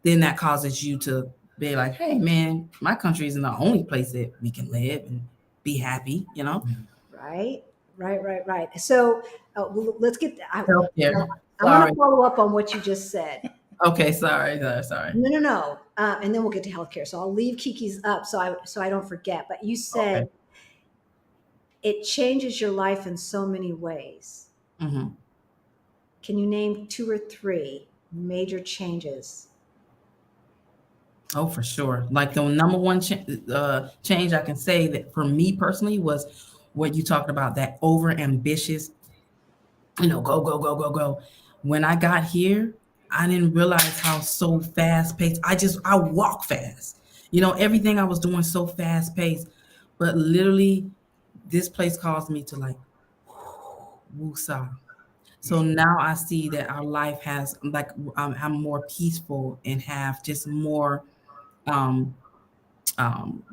then that causes you to be like, hey man, my country isn't the only place that we can live and be happy, you know? Right. So let's get. Healthcare. I want Sorry. to follow up on what you just said. Okay, sorry. No. And then we'll get to healthcare. So I'll leave Kiki's up so I don't forget. But you said Okay. it changes your life in so many ways. Mm-hmm. Can you name 2 or 3 major changes? Oh, for sure. Like the number one change I can say that for me personally was what you talked about, that over ambitious, go. When I got here, I didn't realize how so fast paced. I walk fast. Everything I was doing so fast paced, but literally this place caused me to like woosah. So now I see that our life has like I'm more peaceful and have just more um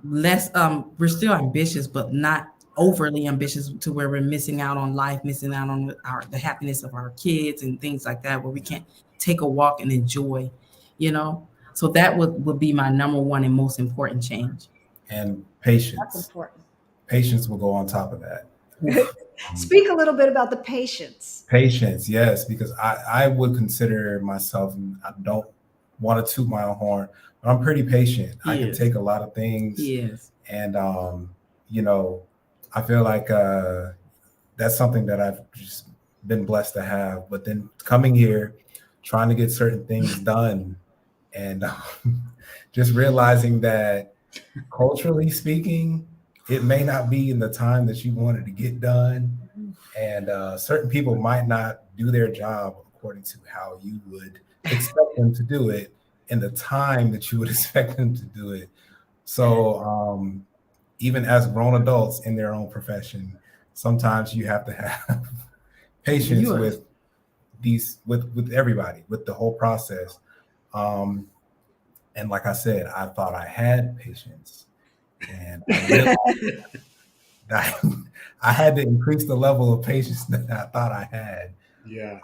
less we're still ambitious but not overly ambitious to where we're missing out on life, missing out on the happiness of our kids and things like that, where we can't take a walk and enjoy. So that would be my number one and most important change. And That's patience. important. Patience will go on top of that. Speak a little bit about the patience. Patience, yes, because I would consider myself, and I don't want to toot my own horn, but I'm pretty patient. I can take a lot of things. Yes. And, I feel like that's something that I've just been blessed to have. But then coming here, trying to get certain things done, and just realizing that culturally speaking, it may not be in the time that you wanted to get done. And certain people might not do their job according to how you would expect them to do it in the time that you would expect them to do it. So even as grown adults in their own profession, sometimes you have to have patience with everybody, with the whole process. And like I said, I thought I had patience, and I realized that I had to increase the level of patience that I thought I had. Yeah.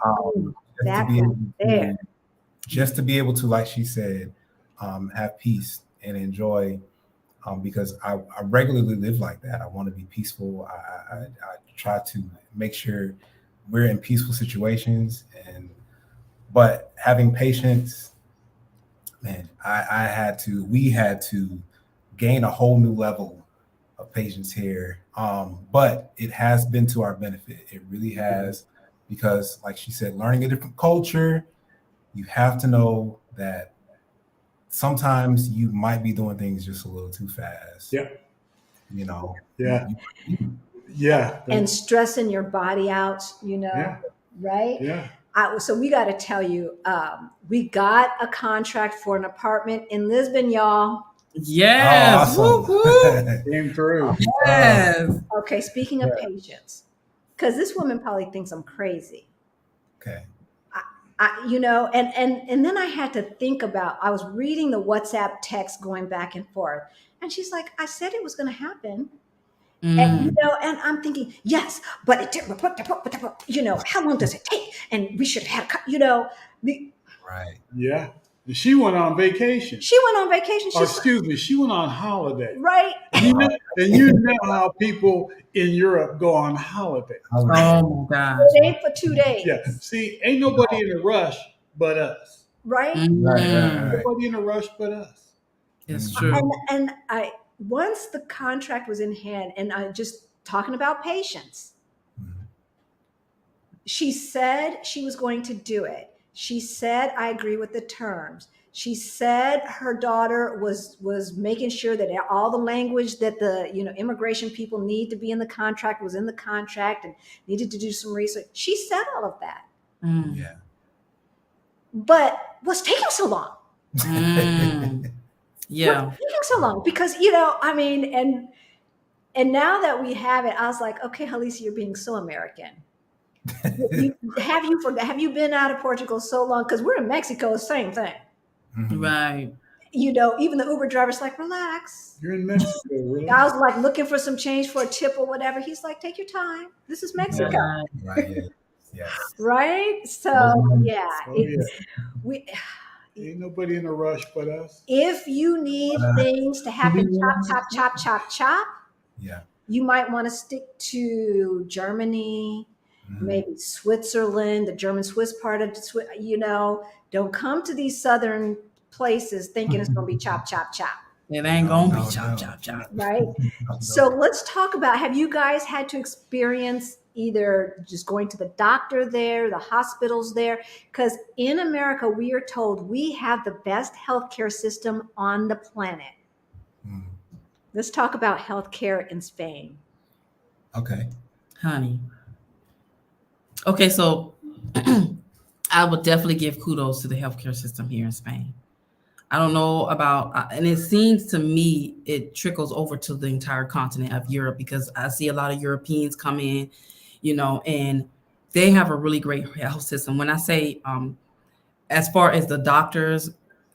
Just to be able to, like she said, have peace and enjoy, because I regularly live like that. I want to be peaceful. I try to make sure we're in peaceful situations, but having patience, man, we had to gain a whole new level of patience here. But it has been to our benefit. It really has, because like she said, learning a different culture, you have to know that sometimes you might be doing things just a little too fast. Yeah. Yeah. And stressing your body out, right? Yeah. So we got to tell you, we got a contract for an apartment in Lisbon, y'all. Yes. Oh, awesome. Came through. Yes. Okay, speaking of patience, because this woman probably thinks I'm crazy. Okay. And then I had to think about, I was reading the WhatsApp text going back and forth, and she's like, I said it was going to happen. And, and I'm thinking, yes, but it didn't, how long does it take? And we should have had, Right. Yeah. And she went on vacation. She went on holiday. Right. And you know how people in Europe go on holiday. Oh my gosh. Stay for 2 days. Yeah. See, ain't nobody in a rush but us. Right. Right. Nobody in a rush but us. It's true. And once the contract was in hand, and I just talking about patience, she said she was going to do it. She said, I agree with the terms. She said her daughter was making sure that all the language that the immigration people need to be in the contract was in the contract, and needed to do some research. She said all of that. Yeah. But what's taking so long? Yeah. What's taking so long? Because and now that we have it, I was like, okay, Halisa, you're being so American. Have you been out of Portugal so long? Because we're in Mexico, same thing. Right. Even the Uber driver's like, relax. You're in Mexico, really? I was like looking for some change for a tip or whatever. He's like, take your time. This is Mexico. Right. Yes. Right? So Ain't nobody in a rush but us. If you need things to happen, chop. Yeah. you might want to stick to Germany, maybe Switzerland, the German Swiss part of don't come to these southern places thinking it's going to be chop, chop, chop. It ain't gonna be chop, chop, chop. Right. So let's talk about, have you guys had to experience either just going to the doctor there, the hospitals there? Because in America, we are told we have the best healthcare system on the planet. Let's talk about healthcare in Spain. Okay. Honey. Okay, so I would definitely give kudos to the healthcare system here in Spain. I don't know about, and it seems to me it trickles over to the entire continent of Europe, because I see a lot of Europeans come in, and they have a really great health system. When I say, as far as the doctors,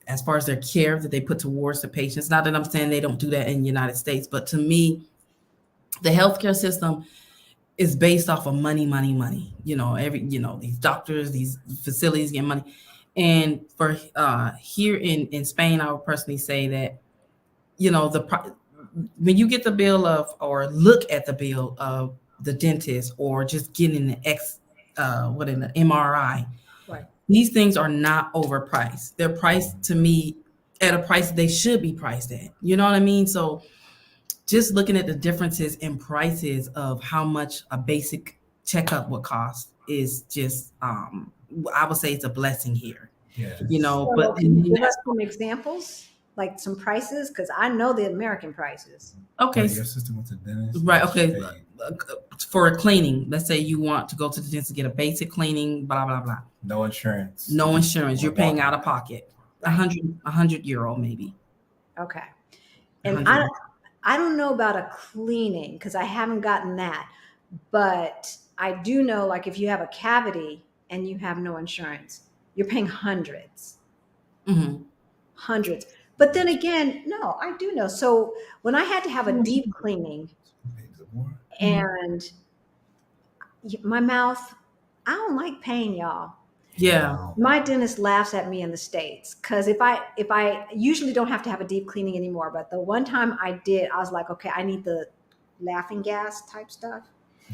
as far as their care that they put towards the patients, not that I'm saying they don't do that in the United States, but to me, the healthcare system is based off of money. These doctors, these facilities get money. And for here in Spain, I would personally say that, when you get the bill of, or look at the bill of the dentist, or just getting an an MRI, Right. These things are not overpriced. They're priced, to me, at a price they should be priced at. You know what I mean? So just looking at the differences in prices of how much a basic checkup would cost is just, I would say it's a blessing here. Yeah. So But can you give us some examples, like some prices? Because I know the American prices. okay, Your sister went to the dentist. right, okay. For a cleaning, let's say you want to go to the dentist to get a basic cleaning, blah blah blah. No insurance. No insurance. You're paying out of pocket. 100 euro maybe. Okay. And I don't know about a cleaning because I haven't gotten that, but I do know, like, if you have a cavity and you have no insurance, you're paying hundreds. Mm-hmm. Hundreds. But then again, no, I do know. So when I had to have a deep cleaning, and my mouth, I don't like pain, y'all. Yeah. My dentist laughs at me in the States because if I usually don't have to have a deep cleaning anymore, but the one time I did, I was like, okay, I need the laughing gas type stuff.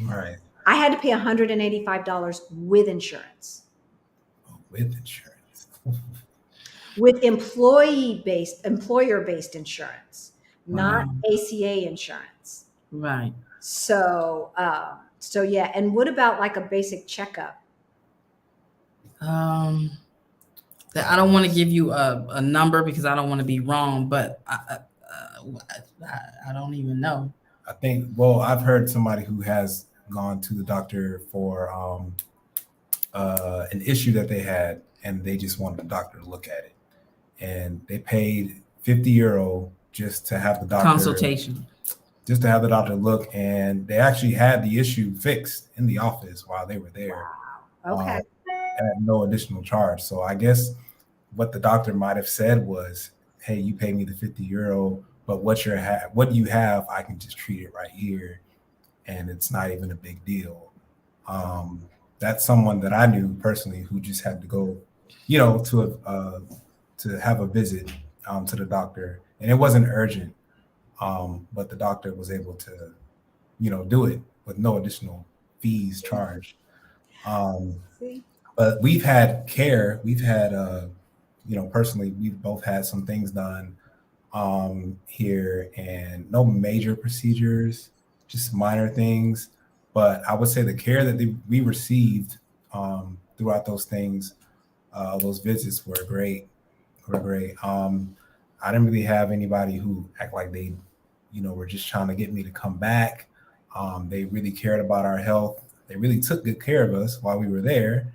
Right. I had to pay $185 with insurance. Oh, with insurance. With employer-based insurance, not ACA insurance. Right. So yeah. And what about like a basic checkup? I don't want to give you a number because I don't want to be wrong, but I don't even know. I think, well, I've heard somebody who has gone to the doctor for an issue that they had, and they just wanted the doctor to look at it. And they paid 50 euro just to have the doctor consultation, just to have the doctor look, and they actually had the issue fixed in the office while they were there. Wow. Okay. At no additional charge. So I guess what the doctor might have said was, hey, you pay me the 50 euro, but what you have, I can just treat it right here, and it's not even a big deal. That's someone that I knew personally who just had to go, to have a visit to the doctor, and it wasn't urgent, but the doctor was able to, do it with no additional fees charged. But we've had care. We've had, personally, we've both had some things done here, and no major procedures, just minor things. But I would say the care that we received throughout those things, those visits were great. I didn't really have anybody who act like they, were just trying to get me to come back. They really cared about our health. They really took good care of us while we were there.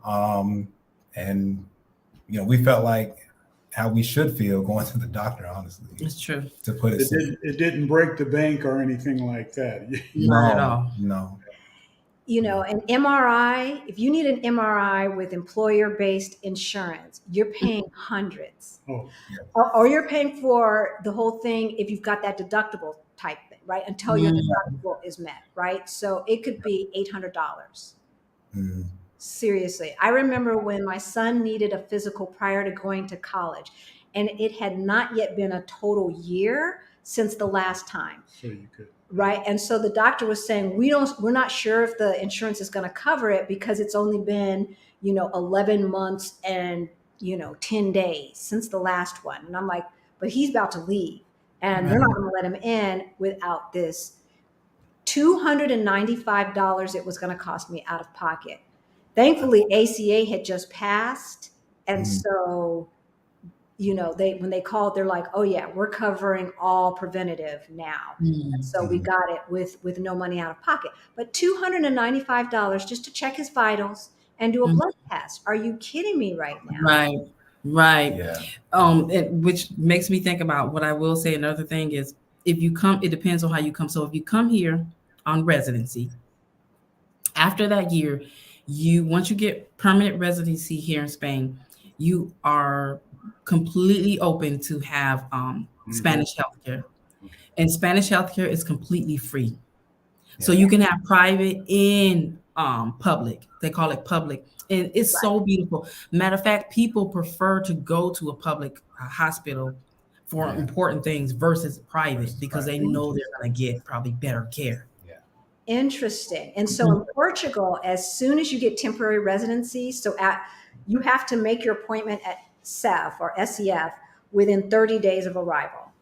And we felt like how we should feel going to the doctor, honestly. It's true. To put it simple. It didn't break the bank or anything like that. Not at all. No. An MRI, if you need an MRI with employer-based insurance, you're paying hundreds. Oh, yeah. Or you're paying for the whole thing if you've got that deductible type thing, right? Until your deductible is met, right? So it could be $800. Mm-hmm. Seriously. I remember when my son needed a physical prior to going to college, and it had not yet been a total year since the last time. So you could. right? And so the doctor was saying, we're not sure if the insurance is going to cover it because it's only been, 11 months and, 10 days since the last one. And I'm like, but he's about to leave and they're not going to let him in without this $295 it was going to cost me out of pocket. Thankfully, ACA had just passed. And so, when they called, they're like, oh yeah, we're covering all preventative now. And so we got it with no money out of pocket. But $295 just to check his vitals and do a blood test. Are you kidding me right now? Right. Yeah. Which makes me think about what I will say. Another thing is, if you come, it depends on how you come. So if you come here on residency, after that year, once you get permanent residency here in Spain, you are completely open to have Spanish healthcare. And Spanish healthcare is completely free. So you can have private and public. They call it public. And it's so beautiful. Matter of fact, people prefer to go to a public hospital for important things versus private because they know they're going to get probably better care. Interesting. And so in Portugal, as soon as you get temporary residency, you have to make your appointment at SEF or SEF within 30 days of arrival.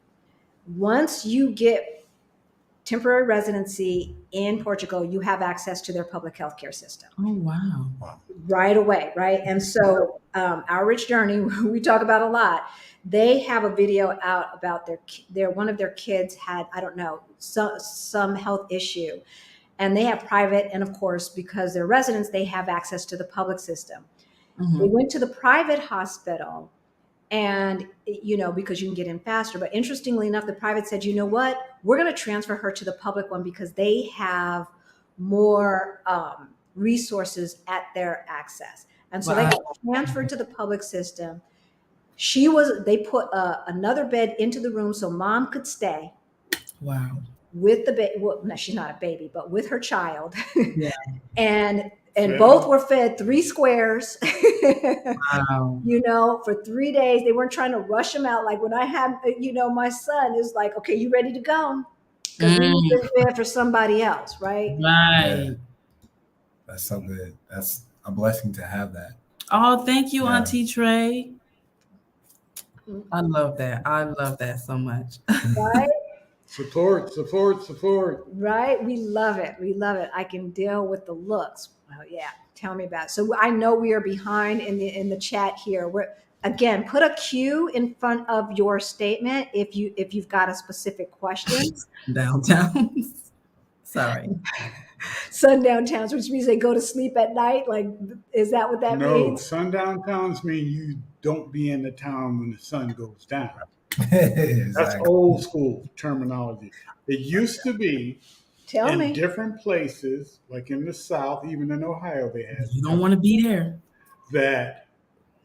Once you get temporary residency in Portugal, you have access to their public healthcare system. Oh, wow. Right away, right? And so Our Rich Journey, we talk about a lot. They have a video out about one of their kids had, I don't know, some health issue. And they have private, and of course, because they're residents, they have access to the public system. They went to the private hospital and, because you can get in faster. But interestingly enough, the private said, you know what, we're going to transfer her to the public one because they have more resources at their access. And so they got transferred to the public system. They put another bed into the room so mom could stay. Wow. With the baby, well, no, she's not a baby, but with her child. and both were fed 3 squares. Wow. For 3 days. They weren't trying to rush them out. Like when I had, my son is like, okay, you ready to go? Because we need this bed for somebody else, right? Right. Yeah. That's so good. That's a blessing to have that. Oh, thank you, Auntie Trey. I love that. I love that so much. Right? Support. Right? We love it. I can deal with the looks. Well, yeah. Tell me about it. So I know we are behind in the chat here. Again, put a Q in front of your statement if you've got a specific question. Downtown. Sorry. Sundown towns, which means they go to sleep at night. Like, is that what that means? No, sundown towns mean you don't be in the town when the sun goes down. Exactly. That's old school terminology. It used to be in different places, like in the South, even in Ohio, they had. You don't want to be there. That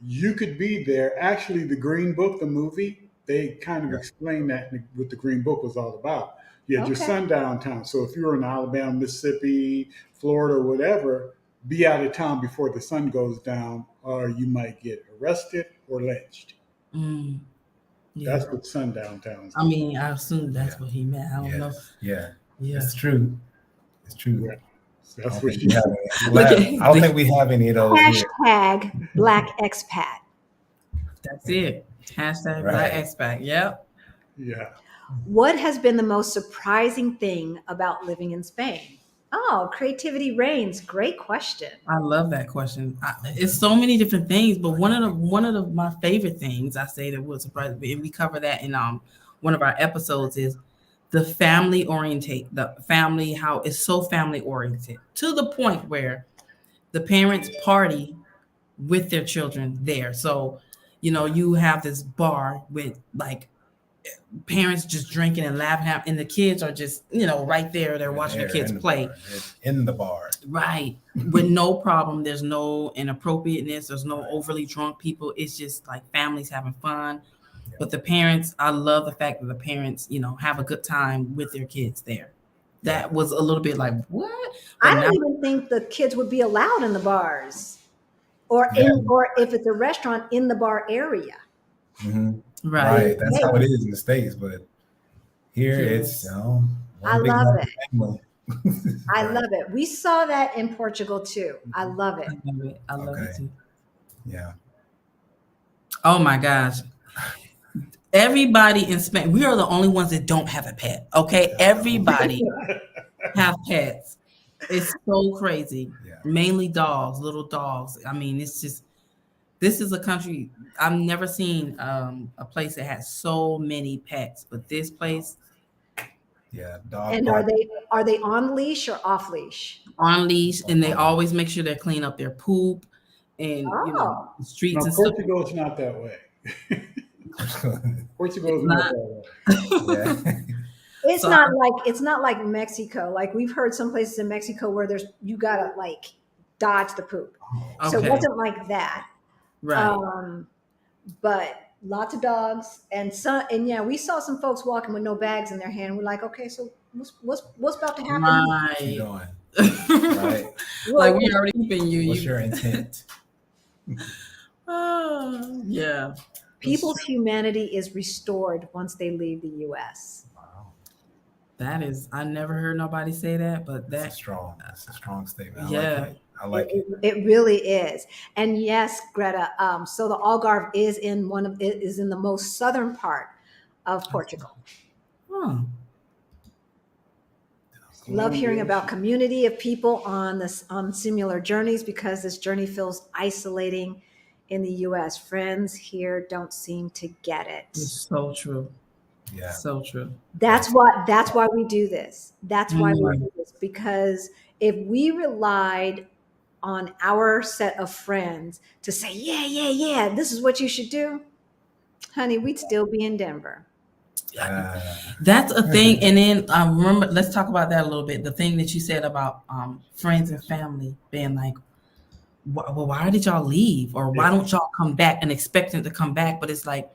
you could be there. Actually, the Green Book, the movie, they kind of explained that what the Green Book was all about. You had your sundown town. So if you were in Alabama, Mississippi, Florida, or whatever, be out of town before the sun goes down, or you might get arrested or lynched. That's what sundown towns are. I mean, I assume that's what he meant. I don't know. Yeah. It's true. It's true. Yeah. So that's what she I don't think we have any of those Hashtag Black Expat. That's it. Hashtag Black Expat. Yep. Yeah. What has been the most surprising thing about living in Spain? Oh, creativity reigns. Great question. I love that question. It's so many different things, but one of my favorite things I say that would surprise me, and we cover that in one of our episodes, is the family how it's so family oriented to the point where the parents party with their children there. So, you have this bar with like parents just drinking and laughing, and the kids are just, right there. They're watching the kids play in the bar. Right. With no problem. There's no inappropriateness. There's no overly drunk people. It's just like families having fun. But the parents, I love the fact that the parents, have a good time with their kids there. That was a little bit like, what? But I don't even think the kids would be allowed in the bars or if it's a restaurant, in the bar area. Mm-hmm. Right. That's how it is in the States. But here it's, I One big love happy it. family. I Right. love it. We saw that in Portugal too. I love it. I love it. I love it Okay. too. Yeah. Oh my gosh. Everybody in Spain, we are the only ones that don't have a pet. Okay. Everybody have pets. It's so crazy. Yeah. Mainly dogs, little dogs. I mean, it's just, this is a country I've never seen a place that has so many pets, but this place Yeah. Dog And park. are they on leash or off leash? on leash, and they always make sure they clean up their poop and Oh, the streets No, and stuff. Portugal's not that way. Portugal's It's not not. that way. Yeah. it's So not like Mexico. Like we've heard some places in Mexico where you gotta like dodge the poop. So it okay, wasn't like that. right. But lots of dogs and yeah, we saw some folks walking with no bags in their hand. We're like, okay, so what's about to happen? What you Right. doing? Right. Like Well, we already keeping you. What's your intent? Yeah. people's humanity is restored once they leave the U.S. Wow. That is, I never heard nobody say that, but That's that, That's a strong statement. I yeah. like it. I like it. It really is. And yes, Greta. So the Algarve is in the most southern part of Portugal. Huh. Love hearing about community of people on similar journeys because this journey feels isolating in the U.S. Friends here don't seem to get it. It's so true. Yeah. So true. That's why we do this. That's why we do this, because if we relied on our set of friends to say, yeah, this is what you should do, honey, we'd still be in Denver. That's a thing. And then I remember, let's talk about that a little bit. The thing that you said about friends and family being like, well, why did y'all leave? Or why don't y'all come back and expecting to come back? But it's like,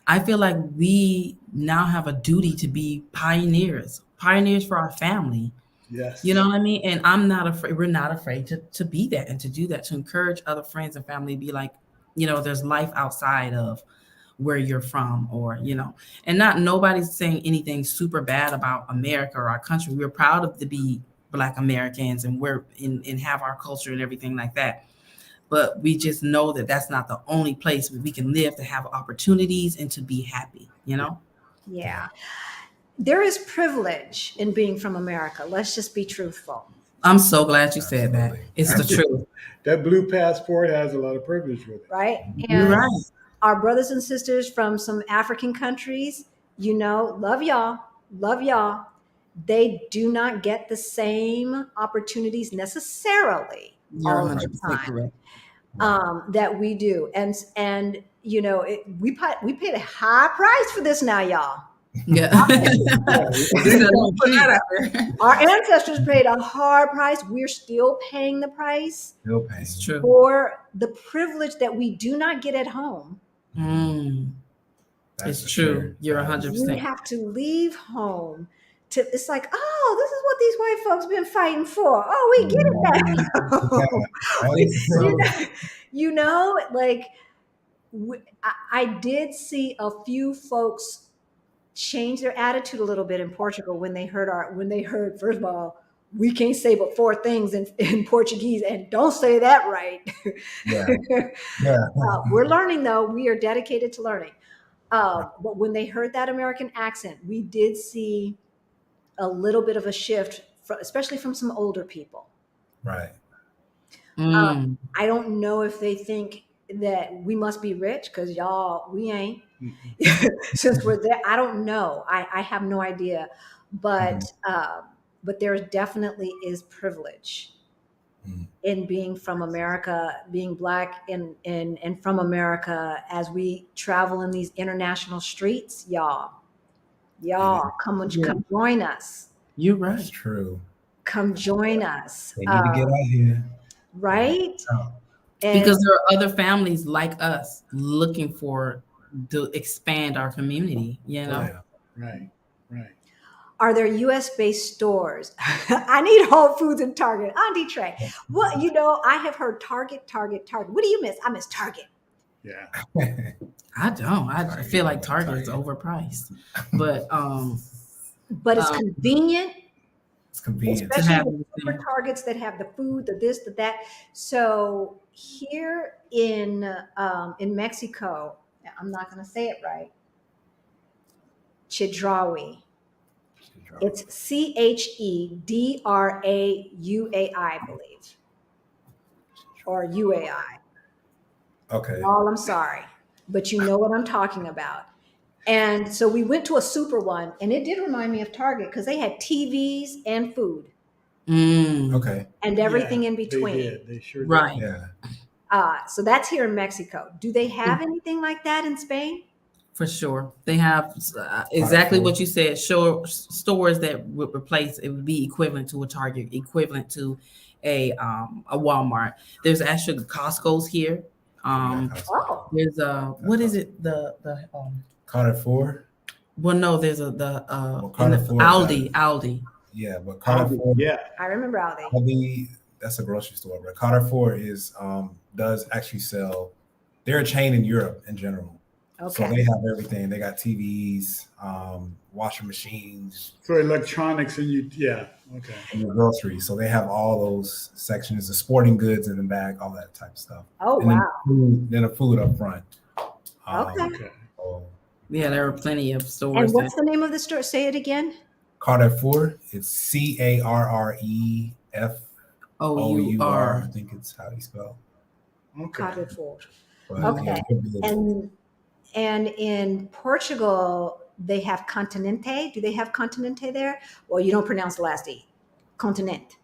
I feel like we now have a duty to be pioneers for our family. Yes. You know what I mean? And I'm not afraid, we're not afraid to be that and to do that, to encourage other friends and family to be like, there's life outside of where you're from, or, and not nobody's saying anything super bad about America or our country. We're proud of to be Black Americans, and and have our culture and everything like that. But we just know that that's not the only place where we can live, to have opportunities and to be happy, Yeah. There is privilege in being from America. Let's just be truthful. I'm so glad you said that. Absolutely. It's the truth. That blue passport has a lot of privilege with it. Right? You're And right. our brothers and sisters from some African countries, love y'all. They do not get the same opportunities necessarily You're all the 100% time correct. that we do. And we paid a high price for this now, y'all. Yeah. Our ancestors paid a hard price. We're still paying the price Still paying. It's true. for the privilege that we do not get at home. That's It's for true. sure. You're That is- 100%. We have to leave home it's like, oh, this is what these white folks been fighting for. Oh, we get it now. Like I did see a few folks change their attitude a little bit in Portugal when they heard, first of all, we can't say but four things in Portuguese, and don't say that right. Yeah. We're learning, though. We are dedicated to learning. But when they heard that American accent, we did see a little bit of a shift, especially from some older people. Right. I don't know if they think that we must be rich, because y'all, we ain't. Since we're there, I don't know. I have no idea. But there definitely is privilege in being from America, being Black and from America, as we travel in these international streets, y'all. Come join us. You're right. That's true. Come join us. They need to get out here. Right? Because there are other families like us looking to expand our community, Yeah. Right. Are there U.S.-based stores? I need Whole Foods and Target. Auntie Trey. Well, I have heard Target. What do you miss? I miss Target. Yeah. I don't. I feel like Target is overpriced. But but it's Um, convenient, It's convenient. to especially have the super everything. targets that have the food, the this, the that. So here in Mexico, I'm not going to say it right. Chedraui. It's Chedraui, I believe, or UAI. Okay. Y'all, I'm sorry, but you know what I'm talking about. And so we went to a super one, and it did remind me of Target because they had TVs and food Mm, Okay. and everything in between. They did. They sure did. right. Yeah. So that's here in Mexico. Do they have anything like that in Spain? For sure. They have exactly what you said. Stores that would replace, it would be equivalent to a Target, equivalent to a Walmart. There's actually Costco's here. Oh, There's what is it? The Carrefour. well, no, there's Well, in the Carrefour Aldi. Yeah, but Aldi, Carrefour. yeah. I remember Aldi. Aldi, that's a grocery store, but Carrefour is does actually sell. They're a chain in Europe in general. So Okay. they have everything. They got TVs, washing machines, For electronics and yeah. Okay. and your groceries. So they have all those sections, the sporting goods in the back, all that type of stuff. Oh, And wow. then the food up front. Okay. Okay. So Yeah, there are plenty of stores. And what's the name of the store? Say it again. Carrefour, it's Carreffour. I think it's how you spell. Okay. Carrefour. But, Okay. yeah, And in Portugal, they have Continente. Do they have Continente there? Well, you don't pronounce the last E. Continent.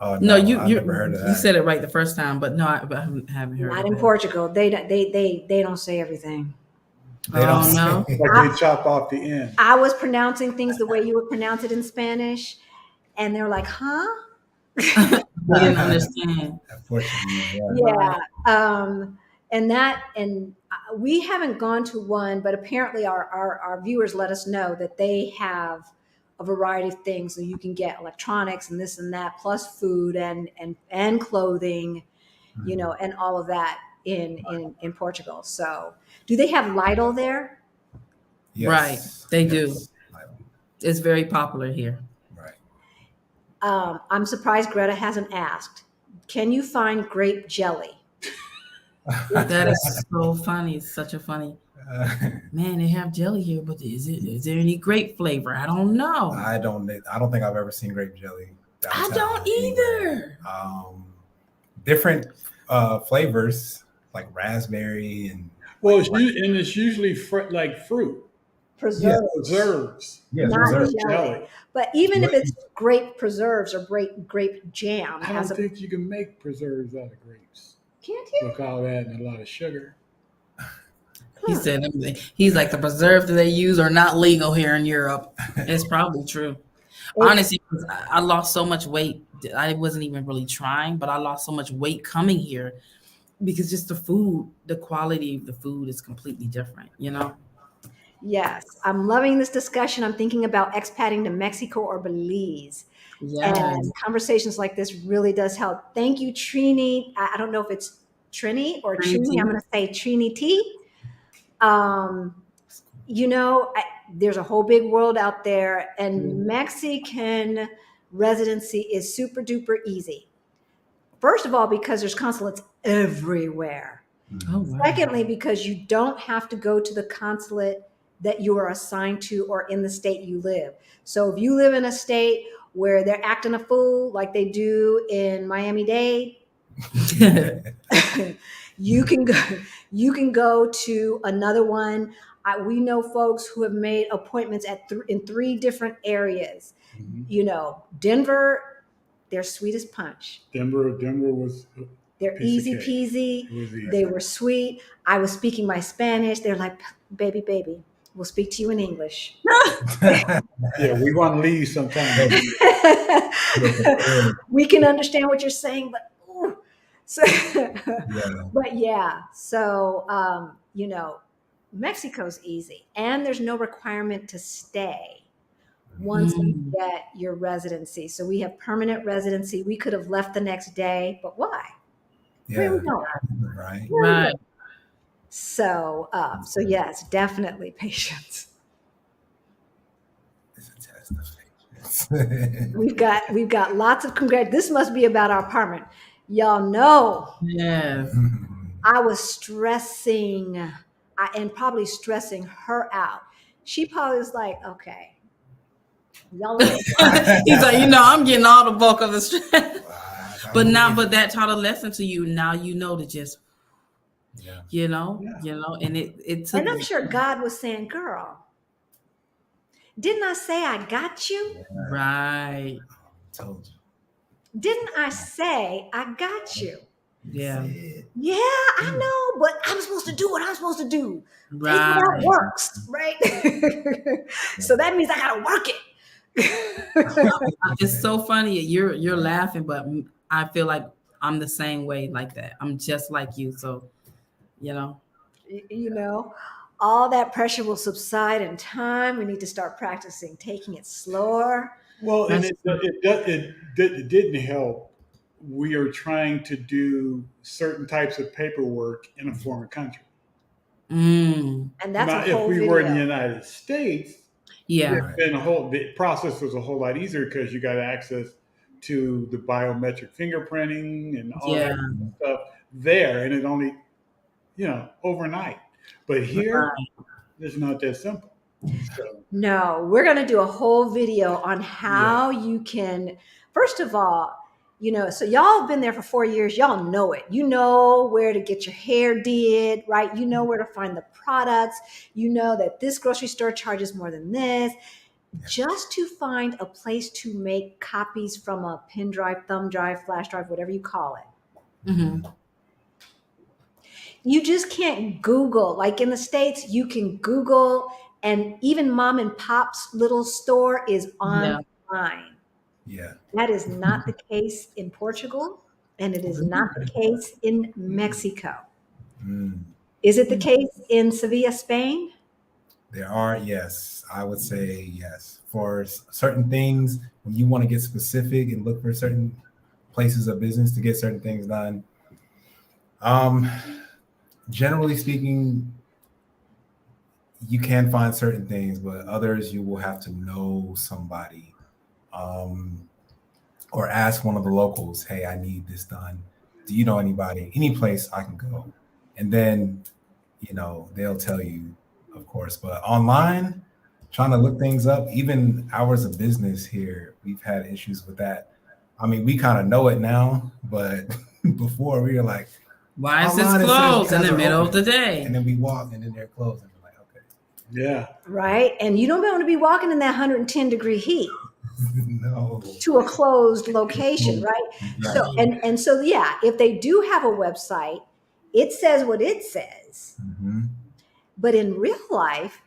No, I've never heard of that. you said it right the first time, but no, I haven't heard. Not of in that. Portugal. They don't say everything. They don't Oh, no. say- Like they chop off the end. I was pronouncing things the way you would pronounce it in Spanish, and they're like, "Huh?" They didn't understand. Unfortunately, Yeah. And we haven't gone to one, but apparently our viewers let us know that they have a variety of things. So you can get electronics and this and that, plus food and clothing, and all of that in Portugal. So do they have Lidl there? Yes. Right, they do. Yes. It's very popular here. Right. I'm surprised Greta hasn't asked. Can you find grape jelly? That is so funny. It's such a funny. Man, they have jelly here, but is there any grape flavor? I don't know. I don't think I've ever seen grape jelly. I downtown don't anywhere. either. Different flavors like raspberry and It's usually like fruit. Preserves. Yeah, Not preserves. jelly. But even if it's grape preserves or grape jam, I don't think you can make preserves out of grapes. Can't you? Without adding a lot of sugar. He said he's like the preserves that they use are not legal here in Europe. It's probably true. Honestly, I lost so much weight. I wasn't even really trying, but I lost so much weight coming here because just the quality of the food is completely different, Yes, I'm loving this discussion. I'm thinking about expatting to Mexico or Belize. Yes. And conversations like this really does help. Thank you, Trini. I don't know if it's Trini or Trini. I'm going to say Trinity. There's a whole big world out there, and Mexican residency is super duper easy. First of all, because there's consulates everywhere. Oh, wow. Secondly, because you don't have to go to the consulate that you are assigned to or in the state you live. So if you live in a state where they're acting a fool like they do in Miami-Dade, you can go to another one. We know folks who have made appointments in 3 different areas. Mm-hmm. Denver, they're sweet as punch. Denver was. They're easy peasy. They were sweet. I was speaking my Spanish. They're like, baby, we'll speak to you in English. Yeah, we want to leave sometime. We can understand what you're saying, but so, Mexico's easy, and there's no requirement to stay once you get your residency. So we have permanent residency. We could have left the next day, but why? Yeah, we don't. Right. So yes, definitely patience. We've got lots of congrats. This must be about our apartment. Y'all know Yes. I was stressing and probably stressing her out. She probably was like, okay, y'all. He's like, I'm getting all the bulk of the stress. But that taught a lesson to you. Now you know to just, and it took. And I'm sure God was saying, girl, didn't I say I got you? Right. Told you. Didn't I say I got you? Yeah. Yeah, I know, but I'm supposed to do what I'm supposed to do. Right. That works, right? So that means I gotta work it. It's so funny. You're laughing, but I feel like I'm the same way like that. I'm just like you. So, all that pressure will subside in time. We need to start practicing taking it slower. Well, and it didn't help. We are trying to do certain types of paperwork in a foreign country. And that's now, a whole if we video. were in the United States, yeah, then the process was a whole lot easier because you got access to the biometric fingerprinting and all that kind of stuff there, and it only, overnight. But here, it's not that simple. So, No, we're going to do a whole video on how you can, first of all, so y'all have been there for 4 years. Y'all know it. You know where to get your hair did, right? You know where to find the products. You know that this grocery store charges more than this. Just to find a place to make copies from a pen drive, thumb drive, flash drive, whatever you call it. Mm-hmm. You just can't Google. Like in the States, you can Google, and even mom and pop's little store is online. Yeah. That is not the case in Portugal, and it is not the case in Mexico. Is it the case in Sevilla, Spain? There are, yes. I would say yes. For certain things, when you want to get specific and look for certain places of business to get certain things done, generally speaking, you can find certain things, but others you will have to know somebody, or ask one of the locals, hey, I need this done. Do you know anybody? Any place I can go? And then, they'll tell you, of course. But online, trying to look things up, even hours of business here, we've had issues with that. I mean, we kind of know it now, but before we were like, why is this closed in the middle of the day? And then we walk and then they're closed and we're like, okay. Yeah. Right. And you don't want to be walking in that 110-degree heat. No. To a closed location, right? So and so if they do have a website, it says what it says. Mm-hmm. But in real life,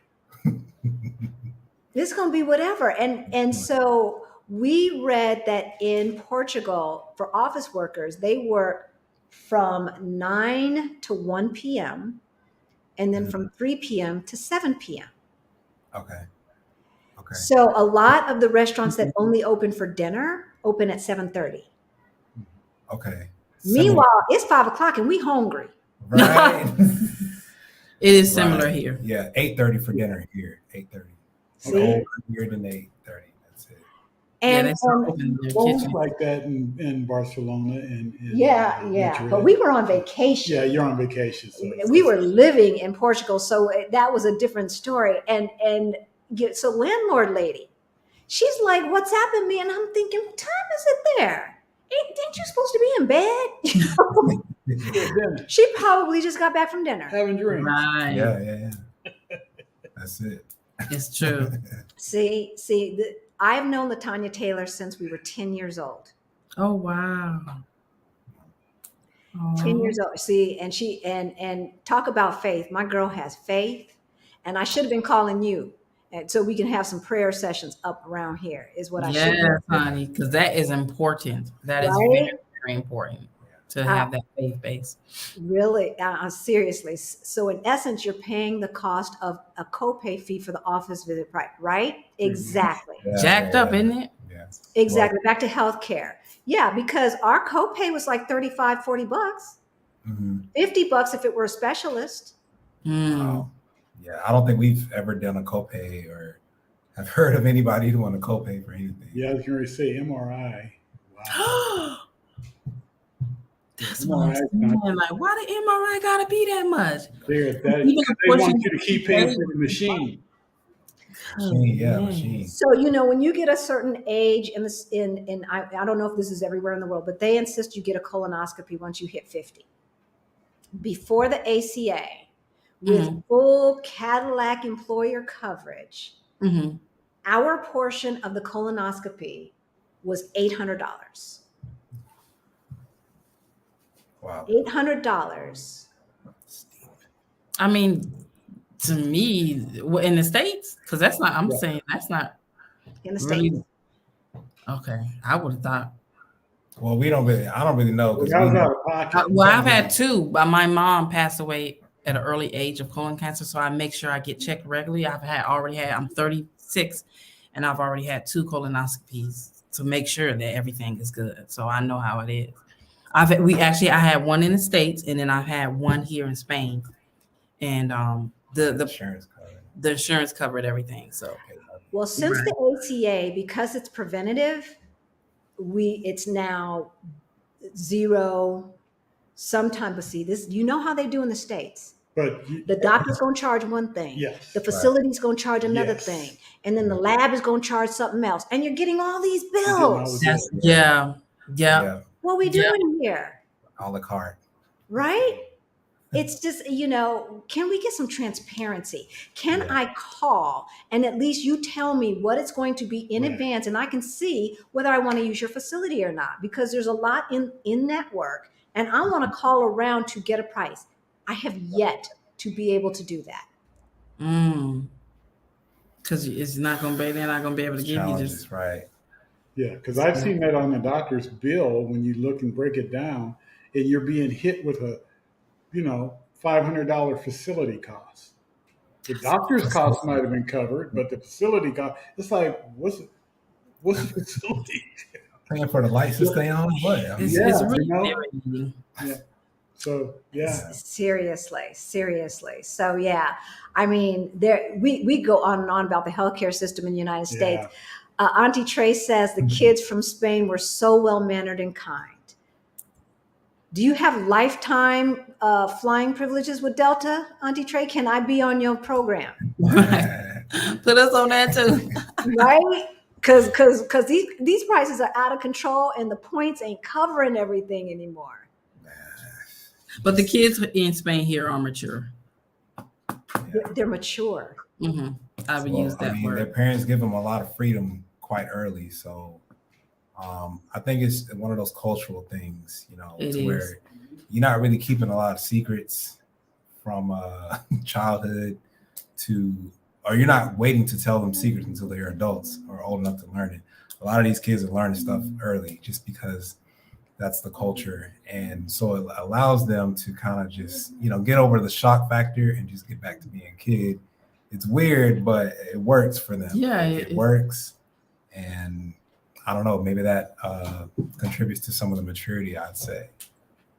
it's going to be whatever. And so we read that in Portugal, for office workers, they work from 9 to 1 p.m. and then from 3 p.m. to 7 p.m. Okay. So a lot of the restaurants that only open for dinner open at 7:30. Okay. Meanwhile, it's 5 o'clock and we hungry. Right. It is similar here. Yeah, 8:30 for dinner here. 8:30. See? Here than 8:30. That's it. And like that in Barcelona and Madrid. But we were on vacation. Yeah, you're on vacation. So we were living in Portugal, so that was a different story. And so landlord lady, she's like, "What's happened to me?" And I'm thinking, "What time is it there? Ain't you supposed to be in bed?" She probably just got back from dinner, having drinks. Right. Yeah. That's it. It's true. See, I've known LaTanya Taylor since we were 10 years old. Oh wow. 10 years old. See, and she and talk about faith. My girl has faith, and I should have been calling you. And so we can have some prayer sessions up around here is what I should. Yes, honey, because that is important. That is very, very important to have that faith base. Really, seriously. So in essence, you're paying the cost of a copay fee for the office visit, right? Exactly. Jacked up, isn't it? Yeah. Exactly. Back to healthcare. Yeah, because our copay was like $35, $40. Mm-hmm. $50 if it were a specialist. Wow. Yeah, I don't think we've ever done a copay or have heard of anybody who want to copay for anything. Yeah, I was going to say MRI. Wow. That's what I'm saying. Like, why the MRI gotta be that much? They want you to keep paying for the machine. Machine. So when you get a certain age in I don't know if this is everywhere in the world, but they insist you get a colonoscopy once you hit 50. Before the ACA, with full Cadillac employer coverage, our portion of the colonoscopy was $800. Wow. $800. I mean, to me, in the States, because that's not. I'm saying that's not in the States. Okay, I would have thought. Well, I don't really know. Well, I've had two, but my mom passed away at an early age of colon cancer, so I make sure I get checked regularly. I'm 36, and I've already had 2 colonoscopies to make sure that everything is good. So I know how it is. I had one in the States, and then I've had one here in Spain, and the insurance covered everything. So, well, since the ACA, because it's preventative, it's now zero. Sometimes, but see this, how they do in the States. But the doctor's going to charge one thing. Yes. The facility's going to charge another thing, and then the lab is going to charge something else, and you're getting all these bills. Yeah. What are we doing here? A la carte. Right? It's just, can we get some transparency? Can I call and at least you tell me what it's going to be in advance, and I can see whether I want to use your facility or not? Because there's a lot in network, and I want to call around to get a price. I have yet to be able to do that. Because they're not going to be able to give you this. Right. Yeah, because I've seen that on the doctor's bill when you look and break it down, and you're being hit with a, $500 facility cost. The doctor's cost might have been covered, but the facility cost, it's like, what's the facility? Paying for the lights to stay on? What? It's really So seriously. So I mean, we go on and on about the healthcare system in the United States. Auntie Trey says the kids from Spain were so well mannered and kind. Do you have lifetime flying privileges with Delta, Auntie Trey? Can I be on your program? Put us on that too. Right? Because these prices are out of control, and the points ain't covering everything anymore. But the kids in Spain here are mature. They're mature. I would use that word. Their parents give them a lot of freedom quite early, so I think it's one of those cultural things, where you're not really keeping a lot of secrets from childhood or you're not waiting to tell them secrets until they're adults or old enough to learn it. A lot of these kids are learning stuff early just because that's the culture. And so it allows them to kind of just, get over the shock factor and just get back to being a kid. It's weird, but it works for them. Yeah, it works. And I don't know, maybe that contributes to some of the maturity, I'd say.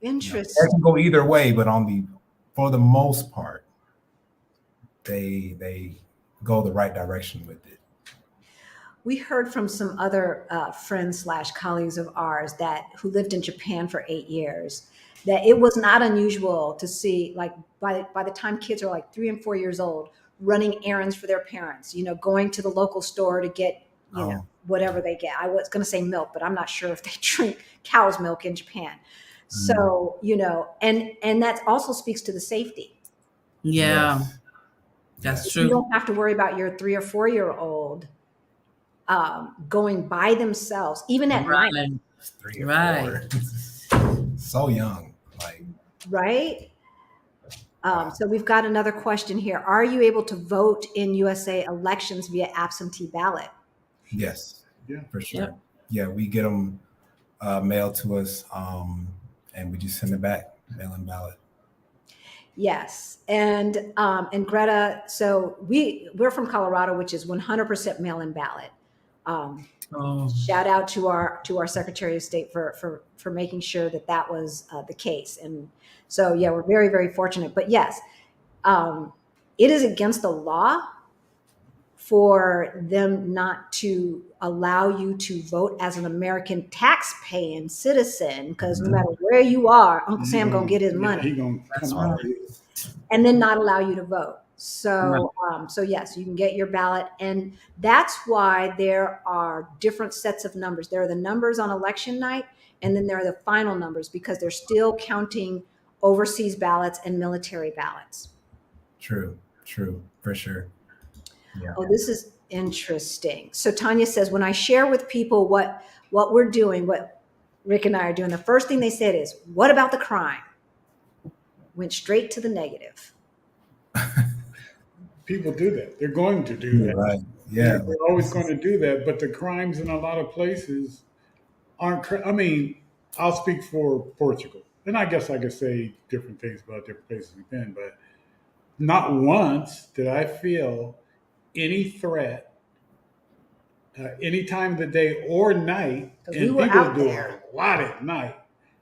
Interesting. It can go either way, but for the most part, they go the right direction with it. We heard from some other friends / colleagues of ours who lived in Japan for 8 years, that it was not unusual to see, like, by the time kids are like 3 and 4 years old, running errands for their parents, going to the local store to get, whatever they get. I was going to say milk, but I'm not sure if they drink cow's milk in Japan. So, and that also speaks to the safety. Yeah, that's true. You don't have to worry about your 3 or 4 year old going by themselves, even at night. 3 or 4. So young, right. So we've got another question here. Are you able to vote in USA elections via absentee ballot? Yes. Yeah, for sure. Yep. Yeah, we get them mailed to us, and we just send it back, mail-in ballot. Yes, and Greta. So we're from Colorado, which is 100% mail-in ballot. Shout out to our Secretary of State for making sure that was the case. And so we're very, very fortunate. But yes, it is against the law for them not to allow you to vote as an American tax-paying citizen, because no matter where you are, Uncle Sam gonna get his money. He gonna come out. And then not allow you to vote. So, Right. so yes, you can get your ballot, and that's why there are different sets of numbers. There are the numbers on election night, and then there are the final numbers, because they're still counting overseas ballots and military ballots. True, for sure. Yeah. Oh, this is interesting. So Tanya says, when I share with people what we're doing, what Rick and I are doing, the first thing they said is, "What about the crime?" Went straight to the negative. People do that. They're going to do that. Right. Yeah. They're always going to do that. But the crimes in a lot of places aren't. I mean, I'll speak for Portugal, and I guess I could say different things about different places we've been, but not once did I feel any threat, any time of the day or night. And we were people out do there a lot at night.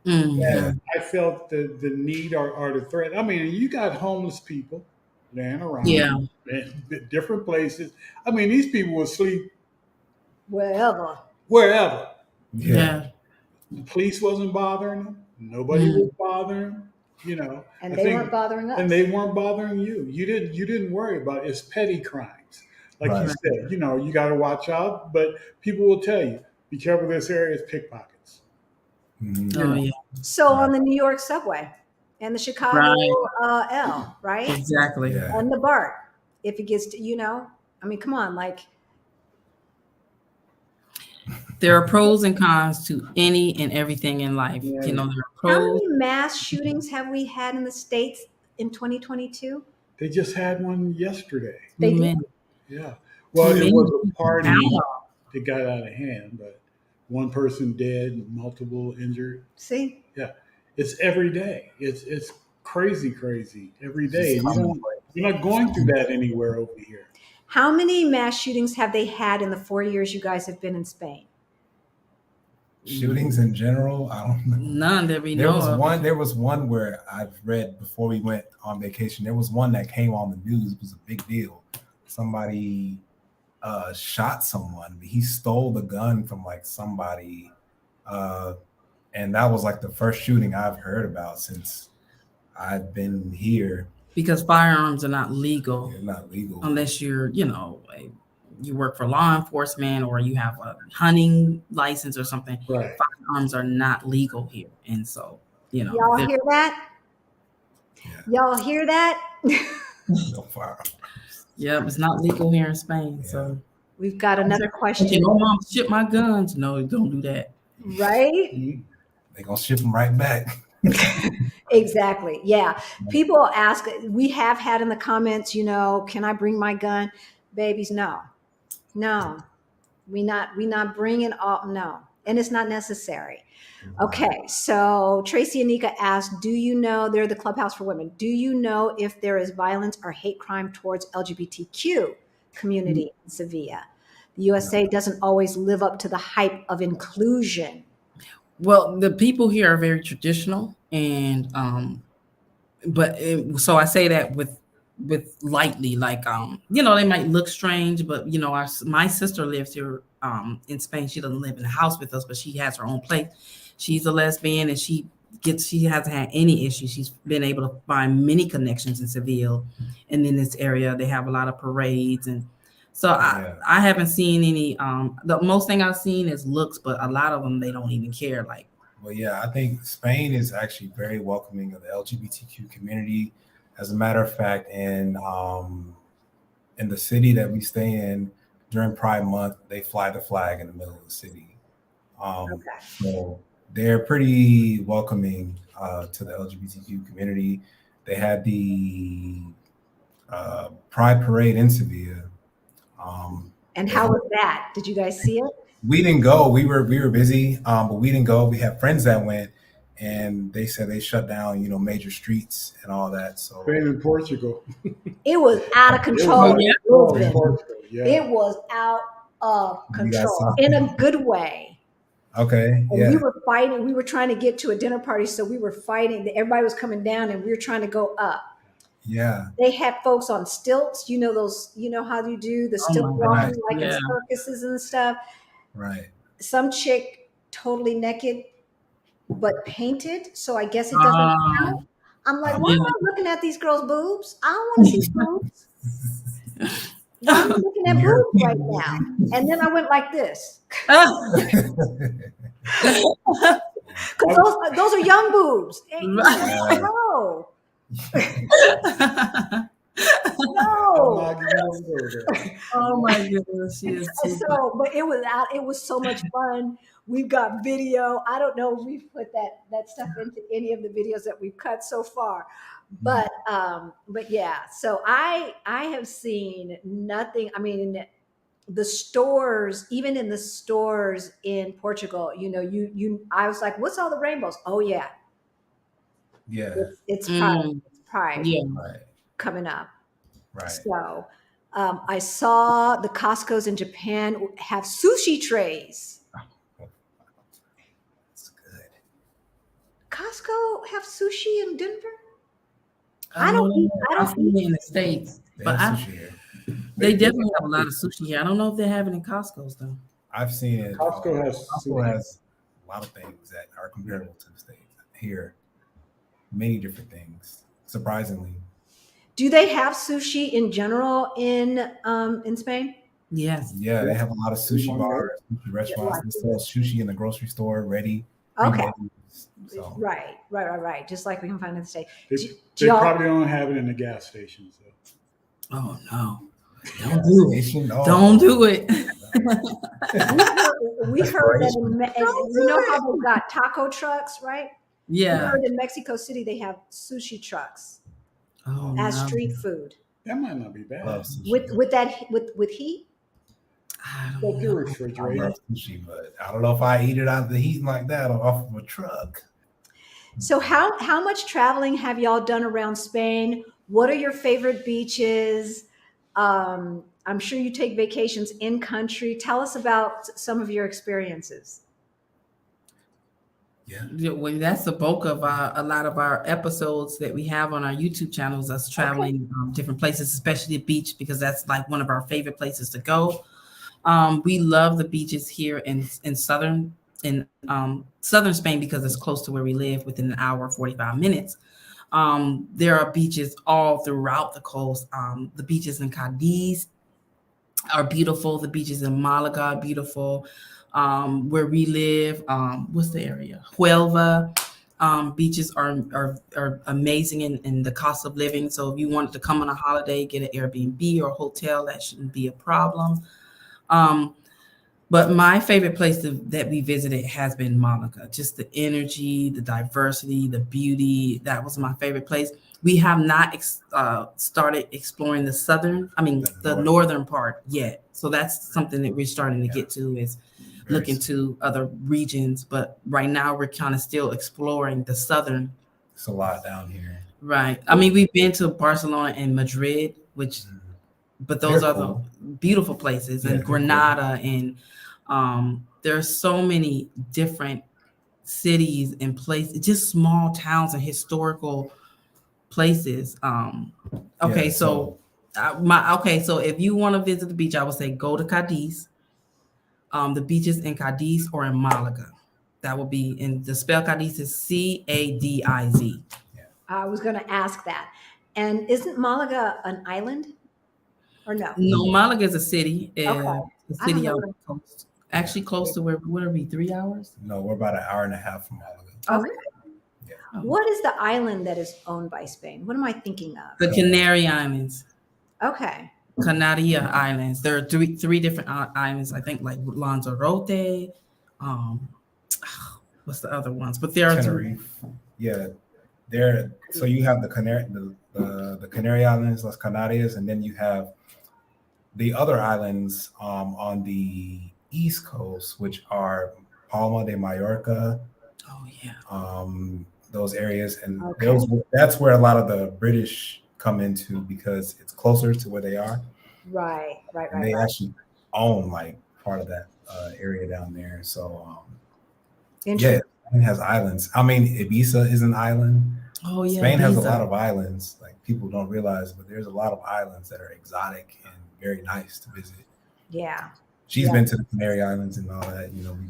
Yeah. I felt the need or the threat. I mean, you got homeless people laying around, in different places. I mean, these people would sleep wherever. Yeah. The police wasn't bothering them. Nobody was bothering them. You know, And they weren't bothering us. And they weren't bothering you. You didn't worry about it. It's petty crimes, like you said. You know, you got to watch out. But people will tell you, be careful. This area is pickpockets. Oh, yeah. So on the New York subway and the Chicago L, right? Exactly. Yeah. And the BART, if it gets to, you know, I mean, come on, like. There are pros and cons to any and everything in life. Yeah. You know, there are pros. How many mass shootings have we had in the States in 2022? They just had one yesterday. They did. Yeah. Well, it was a party that got out of hand, but one person dead, multiple injured. See? Yeah. It's every day. It's crazy every day. You're not going through that anywhere over here. How many mass shootings have they had in the 4 years you guys have been in Spain? Shootings in general, I don't know. None that we know of. There was one where I've read before we went on vacation. There was one that came on the news. It was a big deal. Somebody shot someone. He stole the gun from like somebody, and that was like the first shooting I've heard about since I've been here. Because firearms are not legal. They're not legal unless you're, you know, you work for law enforcement or you have a hunting license or something. Right. Firearms are not legal here, and so you know. Y'all hear that? Yeah. Y'all hear that? No firearms. Yeah, it's not legal here in Spain. Yeah. So we've got another question. You know, Mom, ship my guns. No, don't do that. Right? They're gonna ship them right back. Exactly. Yeah. People ask, we have had in the comments, you know, can I bring my gun? Babies, no. We not bringing all, no. And it's not necessary. Okay. So Tracy Anika asked, do you know, they're the Clubhouse for Women. Do you know if there is violence or hate crime towards LGBTQ community in Sevilla? The USA doesn't always live up to the hype of inclusion. Well, the people here are very traditional, and so I say that with lightly, like you know, they might look strange, but you know, my sister lives here in Spain. She doesn't live in a house with us, but she has her own place. She's a lesbian, and she hasn't had any issues. She's been able to find many connections in Seville, and in this area, they have a lot of parades and. So I haven't seen any. The most thing I've seen is looks, but a lot of them they don't even care. Like, well, yeah, I think Spain is actually very welcoming of the LGBTQ community. As a matter of fact, in the city that we stay in during Pride Month, they fly the flag in the middle of the city. So they're pretty welcoming to the LGBTQ community. They had the Pride Parade in Sevilla. And how was that? Did you guys see it? We didn't go. We were busy, but we didn't go. We had friends that went, and they said they shut down, you know, major streets and all that. So Spain and Portugal. It was out of control. It was out of control in a good way. Okay. And we were fighting. We were trying to get to a dinner party, so we were fighting. Everybody was coming down, and we were trying to go up. Yeah. They had folks on stilts. You know those. You know how you do the Oh stilt my walking, Right. God. like in Yeah. circuses and stuff. Right. Some chick totally naked, but painted. So I guess it doesn't Um, count. I'm like, why Uh-huh. am I looking at these girls' boobs? I don't want to see boobs. Why am I looking at boobs right European now? movie. And then I went like this. Because I'm, those are young boobs. Right. No, I'm no. not giving them burger. Oh my goodness, she is too funny. So, but it was so much fun. We've got video. I don't know if we've put that stuff into any of the videos that we've cut so far. But yeah, so I have seen nothing. I mean, the stores, even in the stores in Portugal, I was like, what's all the rainbows? Oh yeah, Yeah. it's Mm, Pride yeah. Right. coming up. Right. So I saw the Costco's in Japan have sushi trays. It's good. Costco have sushi in Denver? I know I I've don't seen eat. it in the States, They but have sushi here. they definitely have a lot of sushi here. I don't know if they have it in Costco's though. I've seen it. Costco has Costco sushi. has a lot of things that are comparable to the States. Here, many different things. Surprisingly, Do they have sushi in general in Spain? Yes. yeah, they have a lot of sushi One bars, sushi restaurants. They sell sushi in the grocery store, ready. Okay. pre-made. So Right. Just like we can find in the States. They, Do they y'all- probably don't have it in the gas stations. Though. Oh no. gas Don't do it. station, oh, Don't do it. we heard that you know how they got taco trucks, right? We Yeah. heard in Mexico City they have sushi trucks Oh as no. street food That might not be bad. love sushi. with heat. I They don't do know. I refrigerate love sushi, but I don't know if I eat it out of the heat like that or off of a truck. So how much traveling have y'all done around Spain? What are your favorite beaches? I'm sure you take vacations in country. Tell us about some of your experiences. Yeah. Well, that's the bulk of a lot of our episodes that we have on our YouTube channels. Us traveling different places, especially the beach, because that's like one of our favorite places to go. We love the beaches here in southern Spain because it's close to where we live, within an hour, 45 minutes. There are beaches all throughout the coast. The beaches in Cadiz are beautiful. The beaches in Malaga are beautiful. Where we live, what's the area? Huelva. Beaches are amazing in the cost of living. So if you wanted to come on a holiday, get an Airbnb or a hotel, that shouldn't be a problem. But my favorite place that we visited has been Malaga. Just the energy, the diversity, the beauty. That was my favorite place. We have not started exploring the northern part yet. So that's something that we're starting to get to, is look into other regions. But right now we're kind of still exploring the southern. It's a lot down here. Right. I mean, we've been to Barcelona and Madrid, but those are the beautiful places, and Granada, and there are so many different cities and places, just small towns and historical places. So if you want to visit the beach, I would say go to Cadiz. The beaches in Cadiz or in Malaga. That will be in the spell. Cadiz is Cadiz. I was going to ask that. And isn't Malaga an island or no? No, Malaga is a city. Okay. A city out the coast. Actually, close to where are we? 3 hours? No, we're about an hour and a half from Malaga. Okay. Yeah. What is the island that is owned by Spain? What am I thinking of? The Canary Islands. Okay. Canaria Islands. There are three different islands. I think like Lanzarote. What's the other ones? But there are Tenerife. Yeah, there. So you have the Canary Islands, Las Canarias, and then you have the other islands on the East Coast, which are Palma de Mallorca. Oh yeah. Those areas, and Okay. that's where a lot of the British come into because it's closer to where they are. Right. And they actually own like part of that area down there. So yeah, it has islands. I mean, Ibiza is an island. Oh yeah, Spain has a visa. lot of islands, like people don't realize, but there's a lot of islands that are exotic and very nice to visit. Yeah. She's Yeah. been to the Canary Islands and all that. You know, we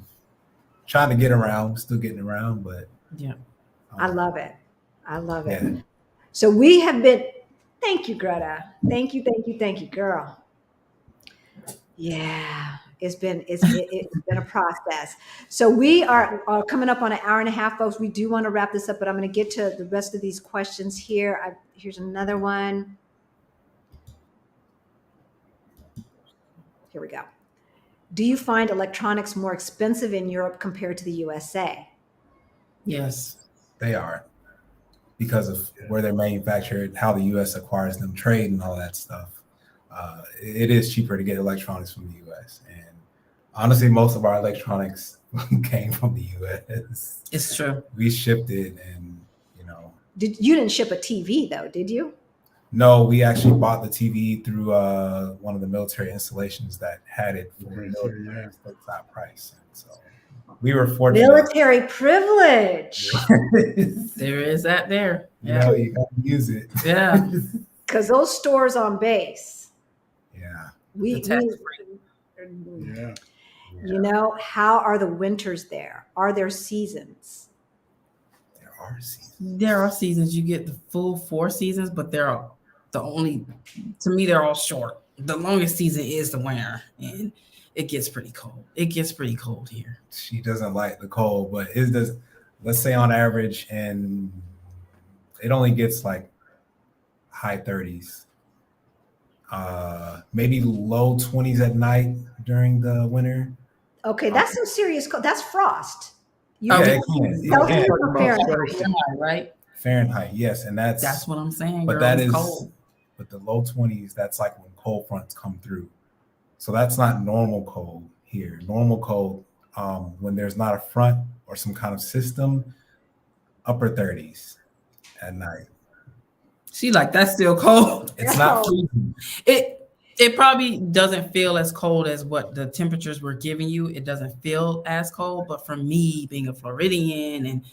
trying to get around, still getting around, but Yeah. I love it. I love it. yeah. So we have been, thank you, Greta. Thank you, thank you, thank you, girl. Yeah, it's been a process. So we are coming up on an hour and a half, folks. We do want to wrap this up, but I'm going to get to the rest of these questions here. Here's another one. Here we go. Do you find electronics more expensive in Europe compared to the USA? Yes. They are, because of where they're manufactured, how the U.S. acquires them, trade, and all that stuff. It is cheaper to get electronics from the U.S. And honestly, most of our electronics came from the U.S. It's true. We shipped it, and you know. You didn't ship a TV though, did you? No, we actually bought the TV through one of the military installations that had it for military top price. And so we were fortunate. Military privilege. There is that there. Yeah, you got to use it. Yeah. Because those stores on base. Yeah. Yeah. You know, how are the winters there? Are there seasons? There are seasons. There are seasons. You get the full 4 seasons, but they're all to me, they're all short. The longest season is the winter, and it gets pretty cold. It gets pretty cold here. She doesn't like the cold, but it does. Let's say on average, and it only gets like high 30s, maybe low 20s at night during the winter. Okay, that's some serious cold. That's frost. Celsius or Fahrenheit, right? Fahrenheit, yes, and that's what I'm saying. But girl, that is cold. But the low 20s, that's like when cold fronts come through. So that's not normal cold here. Normal cold, when there's not a front or some kind of system, upper 30s at night. She like, that's still cold. It's not freezing. It probably doesn't feel as cold as what the temperatures were giving you. It doesn't feel as cold, but for me, being a Floridian, and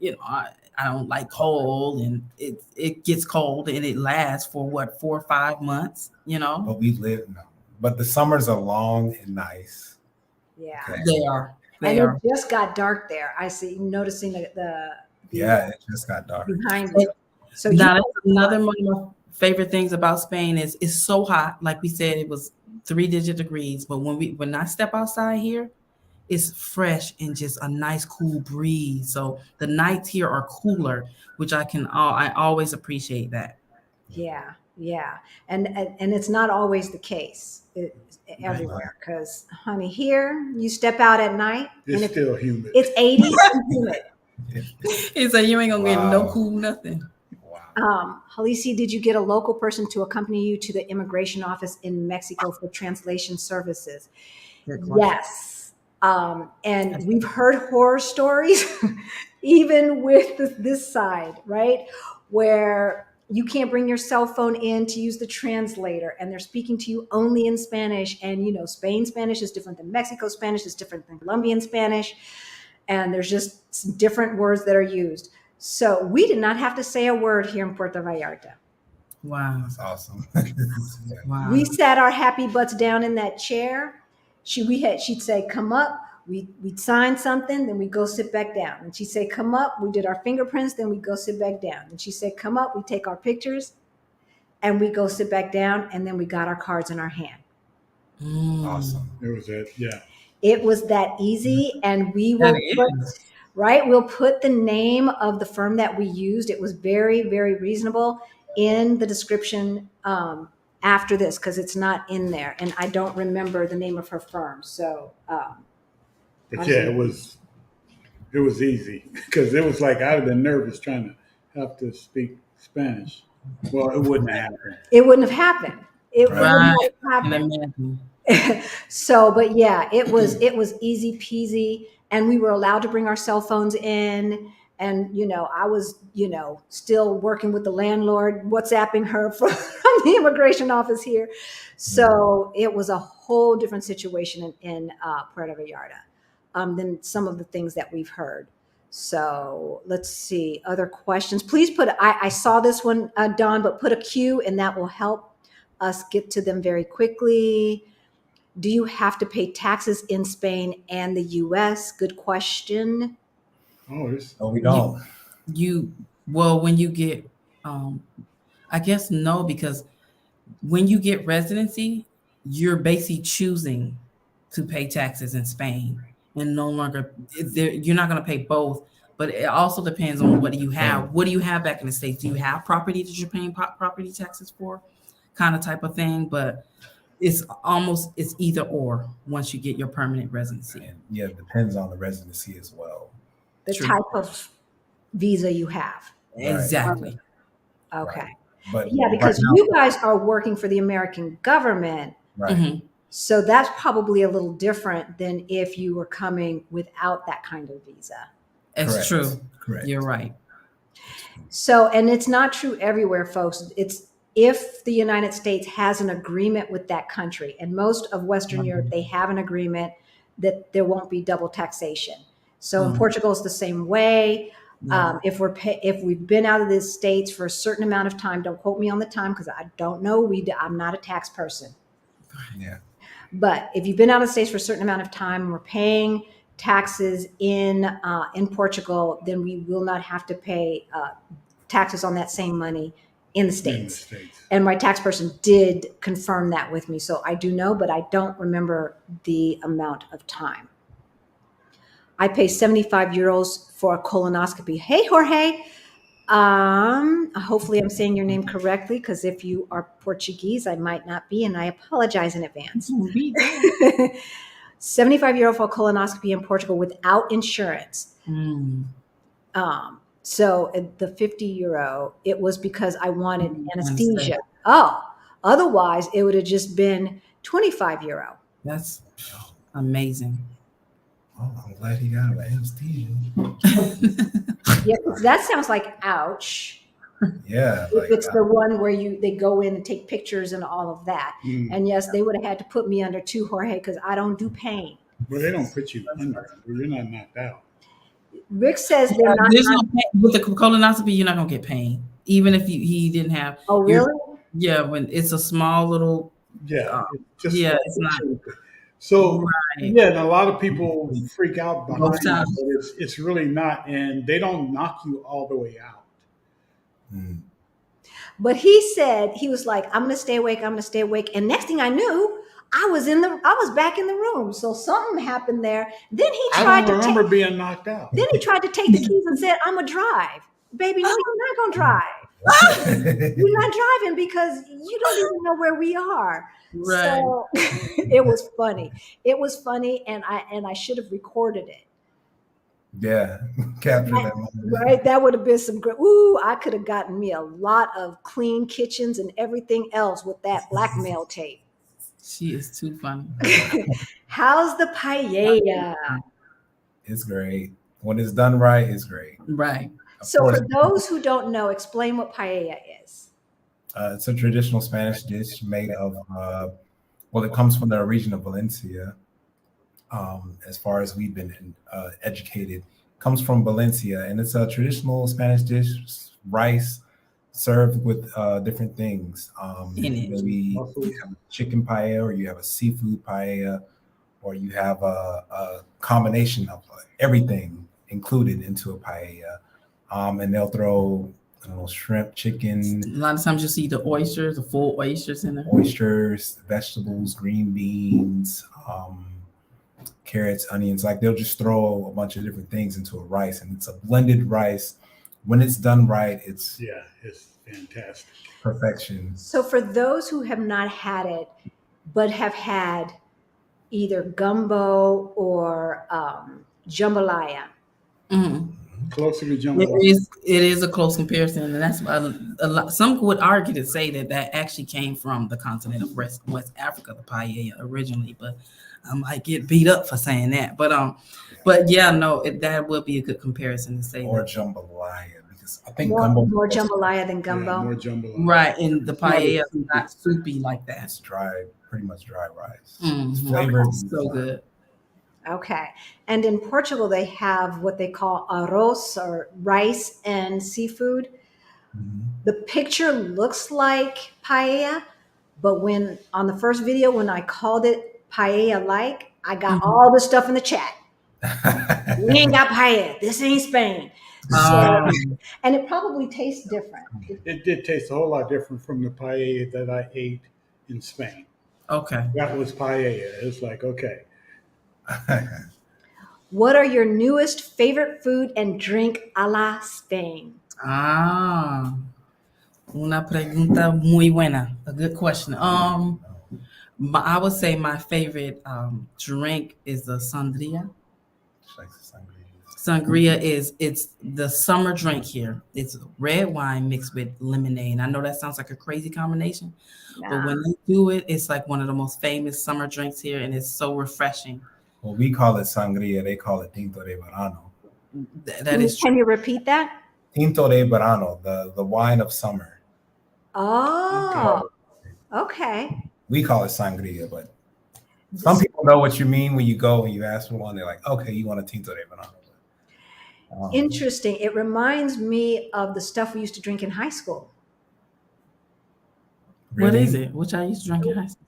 you know, I don't like cold, and it gets cold, and it lasts for 4 or 5 months, you know. But the summers are long and nice. Yeah, okay. They are. It just got dark there. I see. Noticing the it just got dark behind you. So now that's another one of my favorite things about Spain is it's so hot. Like we said, it was 3-digit degrees, but when I step outside here, it's fresh and just a nice cool breeze. So the nights here are cooler, which I always appreciate that. Yeah, and it's not always the case everywhere, because honey, here you step out at night, it's still humid. It's 80s and humid. It's like you ain't gonna get no cool nothing. Halisi, did you get a local person to accompany you to the immigration office in Mexico for translation services? Yes. And we've heard horror stories, even with this side, right? Where you can't bring your cell phone in to use the translator, and they're speaking to you only in Spanish. And, you know, Spain Spanish is different than Mexico Spanish, is different than Colombian Spanish. And there's just some different words that are used. So we did not have to say a word here in Puerto Vallarta. Wow. That's awesome. Wow. We sat our happy butts down in that chair. She'd say, come up. We'd sign something, then we'd go sit back down. And she'd say, come up. We did our fingerprints, then we'd go sit back down. And she said, come up. We take our pictures, and we go sit back down, and then we got our cards in our hand. Awesome. It was it. Yeah. It was that easy, and we'll put the name of the firm that we used. It was very, very reasonable in the description after this, because it's not in there, and I don't remember the name of her firm. So, but yeah, it was easy, because it was like I'd have been nervous trying to have to speak Spanish. Well, it wouldn't happen. It wouldn't have happened. It wouldn't have happened. So, but yeah, it was easy peasy, and we were allowed to bring our cell phones in. And, you know, I was, you know, still working with the landlord, WhatsApping her from the immigration office here. So it was a whole different situation in Puerto Vallarta than some of the things that we've heard. So let's see, other questions. Please put, I saw this one, Dawn, but put a Q and that will help us get to them very quickly. Do you have to pay taxes in Spain and the US? Good question. Oh, No, we don't. Well, when you get, I guess no, because when you get residency, you're basically choosing to pay taxes in Spain and no longer, you're not going to pay both. But it also depends on what do you have. What do you have back in the States? Do you have property that you're paying property taxes for? Kind of type of thing. But it's either or once you get your permanent residency. And yeah, it depends on the residency as well. The type of visa you have. Exactly. Okay. Right. But yeah, because you guys are working for the American government. Right. Mm-hmm. So that's probably a little different than if you were coming without that kind of visa. It's true. Correct. You're right. So, and it's not true everywhere, folks. It's if the United States has an agreement with that country, and most of Western Europe, they have an agreement that there won't be double taxation. So in Portugal, it's the same way. If we've been out of the States for a certain amount of time, don't quote me on the time because I don't know. I'm not a tax person. Yeah. But if you've been out of the States for a certain amount of time and we're paying taxes in Portugal, then we will not have to pay taxes on that same money in the States. And my tax person did confirm that with me. So I do know, but I don't remember the amount of time. I pay 75 euros for a colonoscopy. Hey, Jorge. Hopefully I'm saying your name correctly, because if you are Portuguese, I might not be, and I apologize in advance. 75 euro for a colonoscopy in Portugal without insurance. So the 50 euro, it was because I wanted anesthesia. Oh, otherwise it would have just been 25 euro. That's amazing. Oh, I'm glad he got anesthesia. Yeah, that sounds like ouch. Yeah. If it's the one where they go in and take pictures and all of that. And yes, they would have had to put me under too, Jorge, because I don't do pain. Well, they don't put you under. You're not knocked out. Rick says they're not. With the colonoscopy, you're not gonna get pain, even if he didn't have. Oh, really? Yeah, when it's a small little. Yeah. It's not. So yeah, a lot of people freak out behind it, but it's really not, and they don't knock you all the way out. But he said, he was like, I'm gonna stay awake, and next thing I knew, I was back in the room. So something happened there. Then he tried to remember being knocked out. Then he tried to take the keys and said, I'm gonna drive. Baby, no, you're not gonna drive. You're not driving because you don't even know where we are. Right. So it was funny. It was funny, and I should have recorded it. Yeah, capture that moment. Right, that would have been some great. Ooh, I could have gotten me a lot of clean kitchens and everything else with that blackmail tape. She is too funny. How's the paella? It's great. When it's done right, it's great. Right. So for those who don't know, explain what paella is. It's a traditional Spanish dish made of, it comes from the region of Valencia. As far as we've been educated, comes from Valencia, and it's a traditional Spanish dish, rice served with different things. Maybe you have a chicken paella, or you have a seafood paella, or you have a combination of everything included into a paella. And they'll throw shrimp, chicken. A lot of times you see the oysters, the full oysters in there. Oysters, vegetables, green beans, carrots, onions. Like they'll just throw a bunch of different things into a rice, and it's a blended rice. When it's done right, it's fantastic. Perfection. So for those who have not had it, but have had either gumbo or jambalaya. Closer to jambalaya. It is a close comparison, and that's why some would argue to say that actually came from the continent of West Africa, the paella originally. But I might get beat up for saying that. But yeah, no, that would be a good comparison to say. Or jambalaya, because I think more jambalaya than gumbo. Yeah, more jambalaya. Right, and the paella is not soupy like that. It's dry, pretty much dry rice. Mm-hmm. It's flavored. So good. Okay. And in Portugal, they have what they call arroz, or rice and seafood. Mhm. The picture looks like paella, but when on the first video, when I called it paella like, I got Mhm. all the stuff in the chat. We ain't got paella. This ain't Spain. So, and it probably tastes different. It did taste a whole lot different from the paella that I ate in Spain. Okay. That was paella. It's like, okay. What are your newest favorite food and drink a la Spain? Una pregunta muy buena. A good question. I would say my favorite drink is the sangria. Sangria it's the summer drink here. It's red wine mixed with lemonade. I know that sounds like a crazy combination, but when they do it, it's like one of the most famous summer drinks here, and it's so refreshing. Well, we call it sangria. They call it tinto de verano. That is true. Can you repeat that? Tinto de verano, the wine of summer. Oh, okay. We call it sangria, but some people know what you mean when you go and you ask for one. They're like, okay, you want a tinto de verano. Interesting. It reminds me of the stuff we used to drink in high school. What is it? Which I used to drink in high school?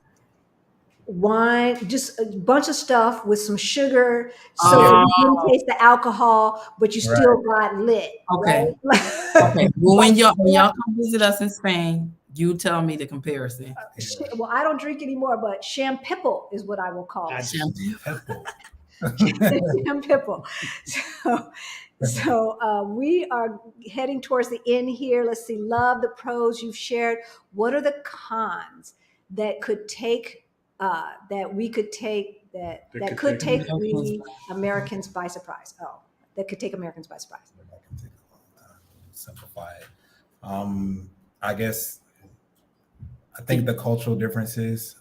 Wine, just a bunch of stuff with some sugar, so you didn't taste the alcohol, but you still got lit. Okay. Right? Okay. Well, when y'all come visit us in Spain, you tell me the comparison. Well, I don't drink anymore, but champipple is what I will call it. Champipple. So we are heading towards the end here. Let's see. Love the pros you've shared. What are the cons that could take we Americans by surprise? Oh, that could take Americans by surprise. Simplify it. I think the cultural differences,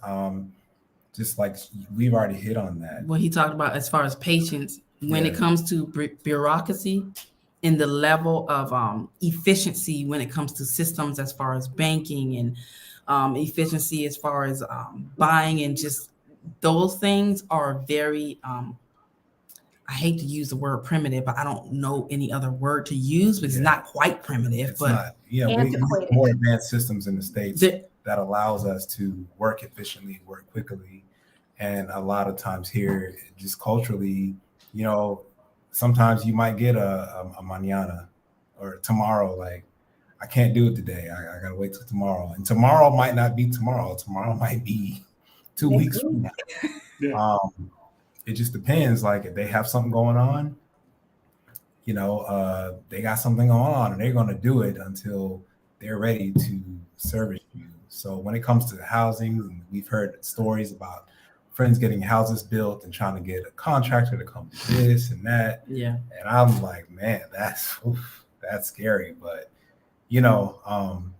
just like we've already hit on that. What he talked about as far as patience, when it comes to bureaucracy and the level of efficiency when it comes to systems as far as banking and efficiency as far as buying, and just those things are very, I hate to use the word primitive, but I don't know any other word to use, but it's not quite primitive. It's not. Yeah, we have more advanced systems in the States that allows us to work efficiently, work quickly. And a lot of times here, just culturally, sometimes you might get a mañana or tomorrow, like, I can't do it today. I got to wait till tomorrow. And tomorrow might not be tomorrow. Tomorrow might be 2 weeks from now. Yeah. It just depends. Like if they have something going on, they got something going on and they're going to do it until they're ready to service you. So when it comes to the housing, we've heard stories about friends getting houses built and trying to get a contractor to come do this and that. Yeah. And I'm like, man, that's scary. But,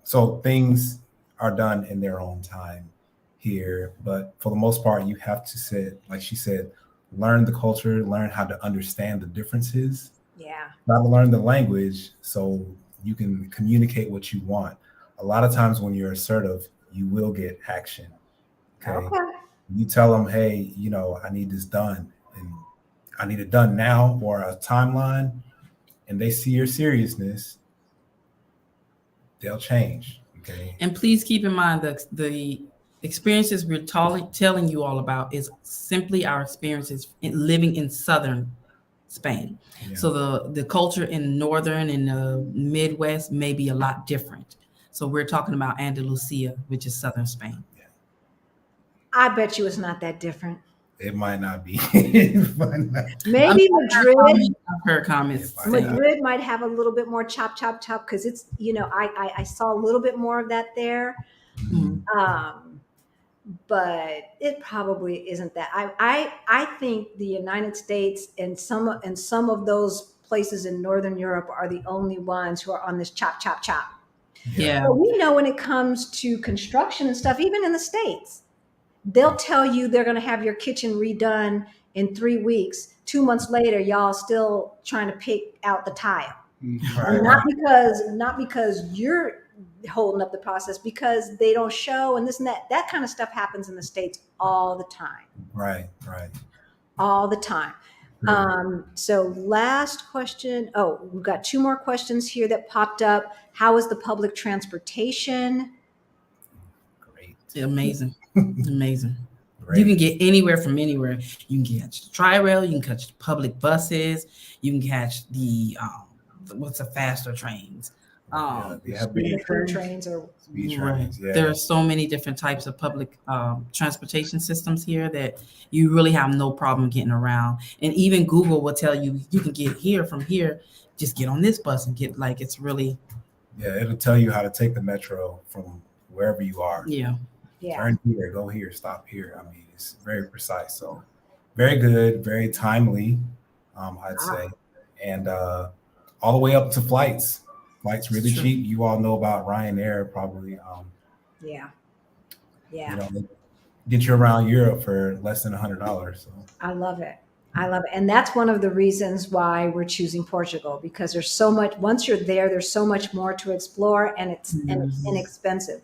so things are done in their own time here. But for the most part, you have to like she said, learn the culture, learn how to understand the differences. Yeah. Try to learn the language so you can communicate what you want. A lot of times when you're assertive, you will get action. Okay. You tell them, hey, I need this done and I need it done now, or a timeline, and they see your seriousness, they'll change. Okay. And please keep in mind that the experiences we're telling you all about is simply our experiences living in southern Spain. Yeah. So the culture in northern and the Midwest may be a lot different. So we're talking about Andalusia, which is southern Spain. Yeah. I bet you it's not that different. It might not be. Maybe Madrid. I've heard comments. Madrid might have a little bit more chop, because it's, I saw a little bit more of that there. Mm-hmm. But it probably isn't that. I think the United States and some of those places in Northern Europe are the only ones who are on this chop. Yeah. But we know when it comes to construction and stuff, even in the States, they'll tell you they're going to have your kitchen redone in 3 weeks. 2 months later, y'all still trying to pick out the tile. Right. Not because you're holding up the process, because they don't show and this and that. That kind of stuff happens in the States all the time. Right. all the time. So last question. Oh, we've got 2 more questions here that popped up. How is the public transportation? Great. Amazing. Amazing. Great. You can get anywhere from anywhere. You can catch the tri-rail, you can catch the public buses, you can catch the what's the faster trains. Speed trains or Speed trains, yeah. There are so many different types of public transportation systems here that you really have no problem getting around. And even Google will tell you you can get here from here. Just get on this bus and get it's really. Yeah, it'll tell you how to take the metro from wherever you are. Yeah. Turn here, go here, stop here. I mean, it's very precise. So very good, very timely, I'd say. And all the way up to flights. Flights really cheap. You all know about Ryanair, probably. Yeah. Get you around Europe for less than $100. So I love it. And that's one of the reasons why we're choosing Portugal, because there's so much, once you're there, there's so much more to explore, and it's inexpensive.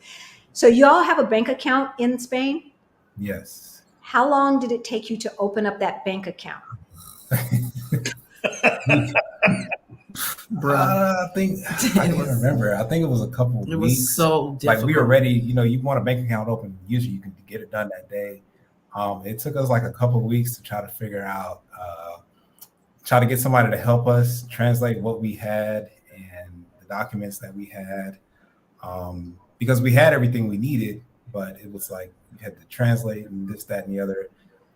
So you all have a bank account in Spain? Yes. How long did it take you to open up that bank account? I can't remember. I think it was a couple of weeks. It was so difficult. Like we were ready, you want a bank account open, usually you can get it done that day. It took us like a couple of weeks to try to figure out, try to get somebody to help us translate what we had and the documents that we had. Because we had everything we needed, but it was like you had to translate and this, that, and the other.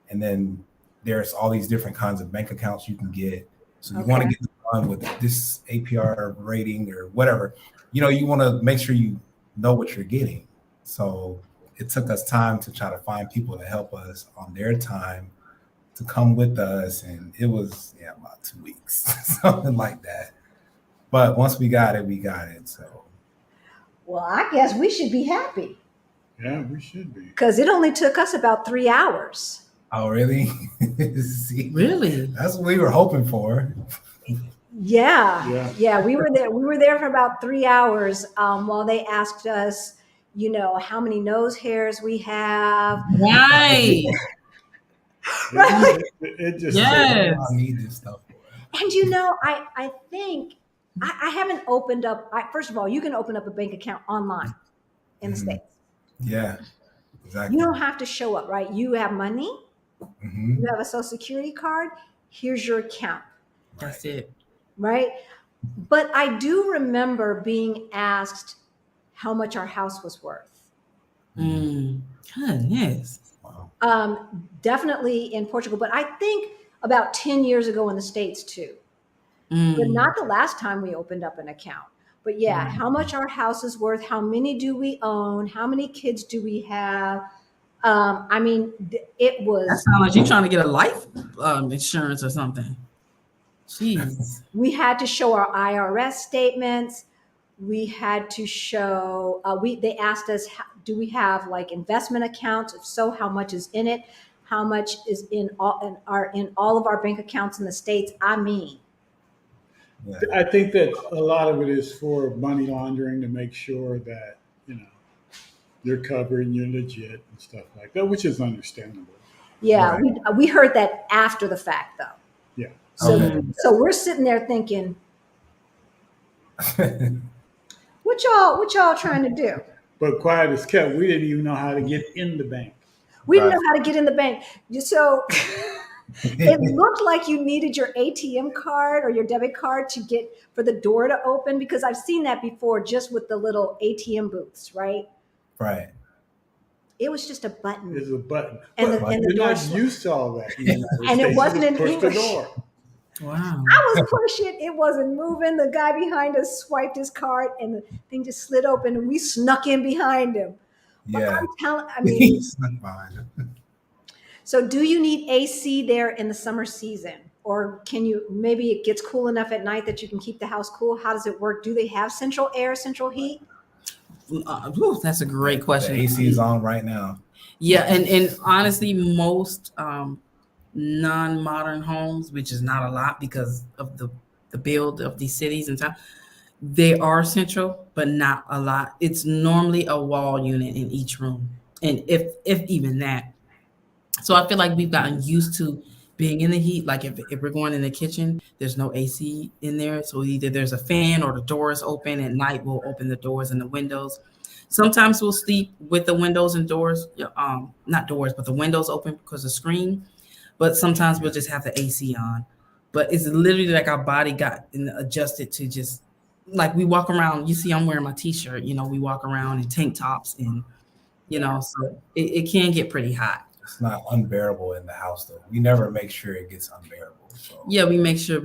And then there's all these different kinds of bank accounts you can get. So you want to get on with this APR rating or whatever. You want to make sure you know what you're getting. So it took us time to try to find people to help us on their time to come with us. And it was about 2 weeks, something like that. But once we got it, we got it. So. Well, I guess we should be happy. Yeah, we should be. Because it only took us about 3 hours. Oh, really? See, really? That's what we were hoping for. Yeah. We were there. We were there for about 3 hours while they asked us, how many nose hairs we have. Right. Right. It just I need this stuff. And I think I haven't opened up. First of all, you can open up a bank account online in the States. Yeah, exactly. You don't have to show up, right? You have money. You have a social security card. Here's your account. That's it. Right. But I do remember being asked how much our house was worth. Goodness. Wow. Definitely in Portugal, but I think about 10 years ago in the States too. But not the last time we opened up an account. But how much our house is worth, how many do we own, how many kids do we have? It was. That sounds like you're trying to get a life insurance or something. Jeez. We had to show our IRS statements. We had to show. They asked us, do we have like investment accounts? If so, how much is in it? How much is in all of our bank accounts in the States? Yeah. I think that a lot of it is for money laundering, to make sure that you're covered and you're legit and stuff like that, which is understandable. Yeah, right. we heard that after the fact, though. Yeah. So we're sitting there thinking, what y'all trying to do? But quiet as kept, we didn't even know how to get in the bank. We didn't know how to get in the bank. So it looked like you needed your ATM card or your debit card to get for the door to open, because I've seen that before just with the little ATM booths, right? Right. It was just a button. It was a button. And the you're not used to all that. And it wasn't in English. The door. Wow. I was pushing. It wasn't moving. The guy behind us swiped his card and the thing just slid open and we snuck in behind him. Yeah. He snuck behind him. So do you need AC there in the summer season? Or maybe it gets cool enough at night that you can keep the house cool? How does it work? Do they have central air, central heat? That's a great question. The AC is on right now. Yeah, and honestly, most non-modern homes, which is not a lot because of the build of these cities and stuff, they are central, but not a lot. It's normally a wall unit in each room, and if even that. So I feel like we've gotten used to being in the heat. Like if we're going in the kitchen, there's no AC in there. So either there's a fan or the door is open. At night, we'll open the doors and the windows. Sometimes we'll sleep with the windows and doors, not doors, but the windows open because of screen. But sometimes we'll just have the AC on. But it's literally like our body got adjusted to just like we walk around. You see, I'm wearing my t-shirt. We walk around in tank tops and so it can get pretty hot. It's not unbearable in the house though. We never make sure it gets unbearable. So yeah, we make sure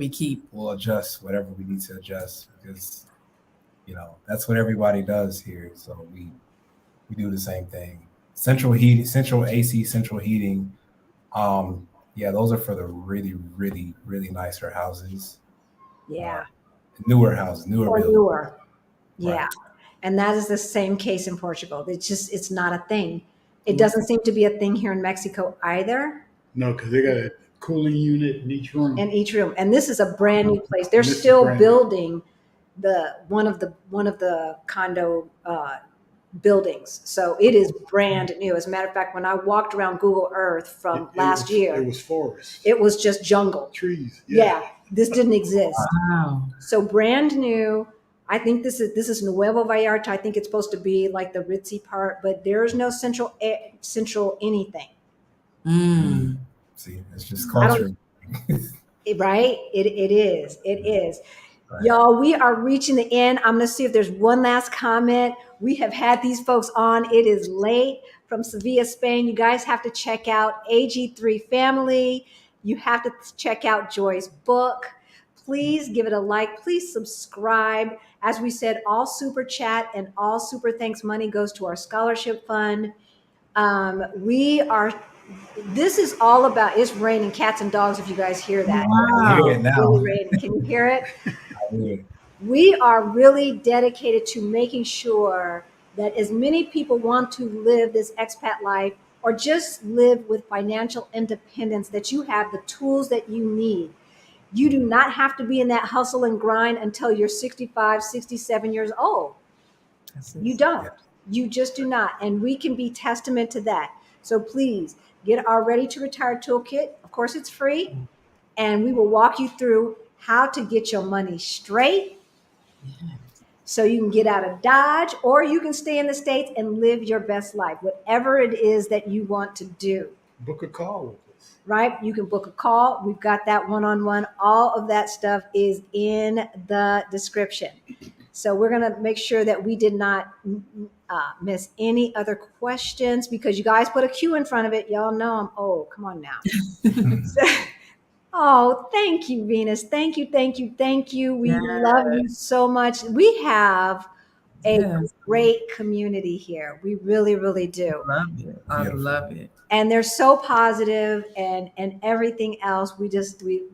we'll adjust whatever we need to adjust because that's what everybody does here. So we do the same thing. Central heat, central AC, central heating. Yeah, those are for the really, really, really nicer houses. Yeah. Newer houses, newer or buildings. newer. Yeah. Right. And that is the same case in Portugal. It's not a thing. It doesn't seem to be a thing here in Mexico either. No, because they got a cooling unit in each room. And this is a brand new place. They're still building one of the condo buildings. So it is brand new. As a matter of fact, when I walked around Google Earth from last year, it was forest. It was just jungle. Trees. Yeah. This didn't exist. Wow. So brand new. I think this is Nuevo Vallarta. I think it's supposed to be like the ritzy part, but there's no central anything. See, it's just culture. Right? It is. Right. Y'all, we are reaching the end. I'm going to see if there's one last comment. We have had these folks on. It is late from Sevilla, Spain. You guys have to check out AG3 Family. You have to check out Joy's book. Please give it a like. Please subscribe. As we said, all super chat and all super thanks money goes to our scholarship fund. This is all about, it's raining cats and dogs if you guys hear that. Wow. I hear it now. Really raining. Can you hear it? We are really dedicated to making sure that as many people want to live this expat life or just live with financial independence, that you have the tools that you need. You do not have to be in that hustle and grind until you're 65, 67 years old. You don't. You just do not. And we can be testament to that. So please get our Ready to Retire toolkit. Of course, it's free. And we will walk you through how to get your money straight so you can get out of Dodge, or you can stay in the States and live your best life, whatever it is that you want to do. Book a call with us. Right? You can book a call. We've got that one-on-one. All of that stuff is in the description. So we're going to make sure that we did not miss any other questions because you guys put a Q in front of it. Y'all know come on now. Oh, thank you, Venus. Thank you. We love you so much. We have a great community here. We really, really do. I love it. And they're so positive and everything else. We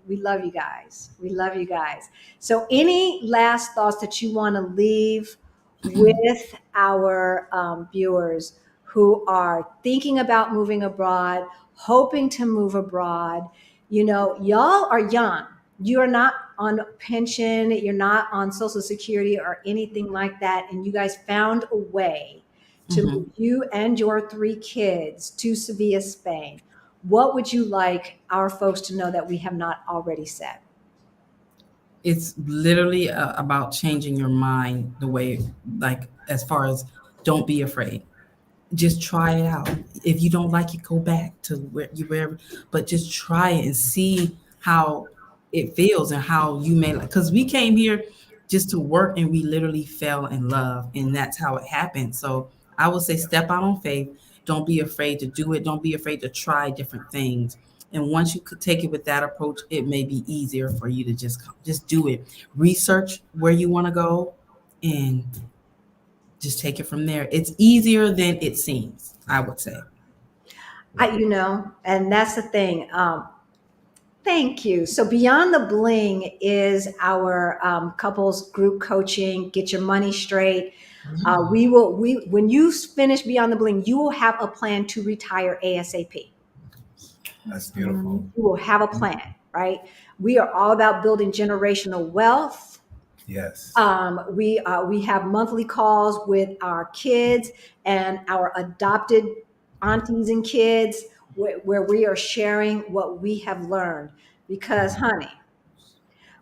love you guys. We love you guys. So any last thoughts that you want to leave with our viewers who are thinking about moving abroad, hoping to move abroad? Y'all are young. You are not on pension. You're not on Social Security or anything like that. And you guys found a way to move you and your 3 kids to Sevilla, Spain. What would you like our folks to know that we have not already said? It's literally about changing your mind the way, like, as far as don't be afraid. Just try it out. If you don't like it, go back to wherever, but just try it and see how it feels and how you may like, because we came here just to work and we literally fell in love, and that's how it happened. So I would say step out on faith. Don't be afraid to do it. Don't be afraid to try different things. And once you could take it with that approach, it may be easier for you to just do it. Research where you want to go and just take it from there. It's easier than it seems, I would say. And that's the thing. Thank you. So Beyond the Bling is our couples group coaching. Get your money straight. When you finish Beyond the Bling, you will have a plan to retire ASAP. That's beautiful. You will have a plan, right? We are all about building generational wealth. Yes. We have monthly calls with our kids and our adopted aunties and kids. where we are sharing what we have learned. Because, honey,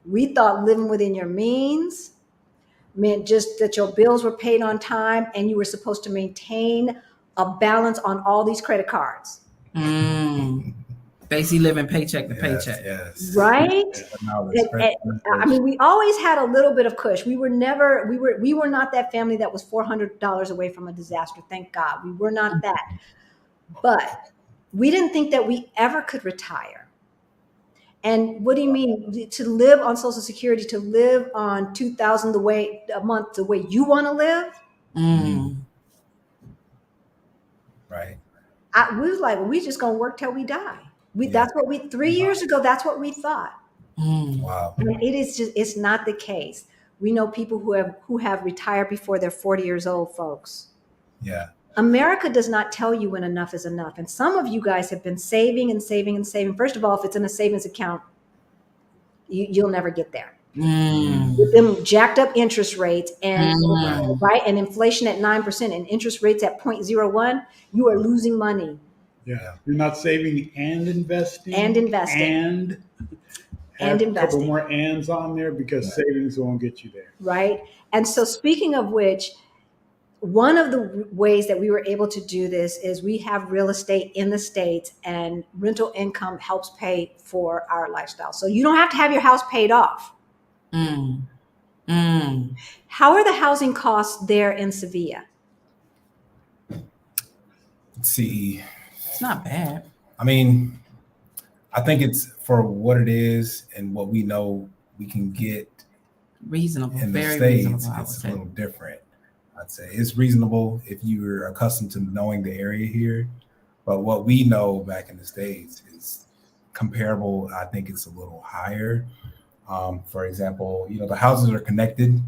we thought living within your means meant just that your bills were paid on time and you were supposed to maintain a balance on all these credit cards. Basically living paycheck to paycheck. Yes. Right? Yeah. I mean, we always had a little bit of cush. We were not that family that was $400 away from a disaster. Thank God. We were not that. But we didn't think that we ever could retire. And what do you mean to live on Social Security, to live on $2,000 a month, the way you want to live? Right. We was like, well, we just gonna work till we die. That's what 3 years ago, that's what we thought. Wow. And it's not the case. We know people who have retired before they're 40 years old, folks. Yeah. America does not tell you when enough is enough. And some of you guys have been saving and saving and saving. First of all, if it's in a savings account, you'll never get there. With them jacked up interest rates and right, and inflation at 9% and interest rates at 0.01, you are losing money. Yeah, you're not saving and investing. And investing. And investing. A couple more ands on there, because savings won't get you there. Right. And so, speaking of which, one of the ways that we were able to do this is we have real estate in the States, and rental income helps pay for our lifestyle. So you don't have to have your house paid off. How are the housing costs there in Sevilla? Let's see. It's not bad. I mean, I think it's for what it is and what we know we can get reasonable. In the Very States, reasonable. it's a little different. I'd say it's reasonable if you're accustomed to knowing the area here, but what we know back in the States is comparable. I think it's a little higher. For example, the houses are connected.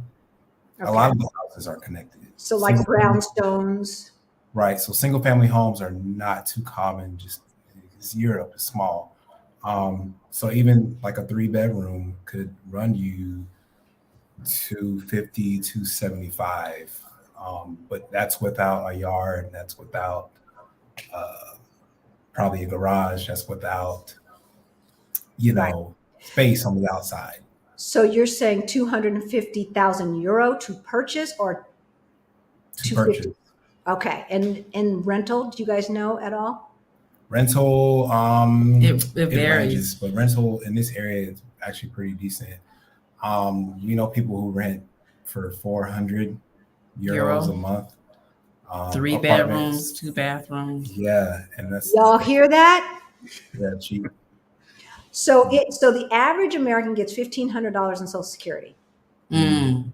Okay. A lot of the houses are connected. So like brownstones. Right. So single family homes are not too common. Just because Europe is small. So even like a 3-bedroom could run you $250, $275. But that's without a yard. That's without probably a garage. That's without, space on the outside. So you're saying 250,000 euro to purchase, or to purchase? Okay. And rental, do you guys know at all? Rental, it varies, ranges, but rental in this area is actually pretty decent. People who rent for 400 euros a month. 3 bedrooms, 2 bathrooms. Yeah, and that's y'all hear that? Yeah, cheap. So the average American gets $1,500 in Social Security. 2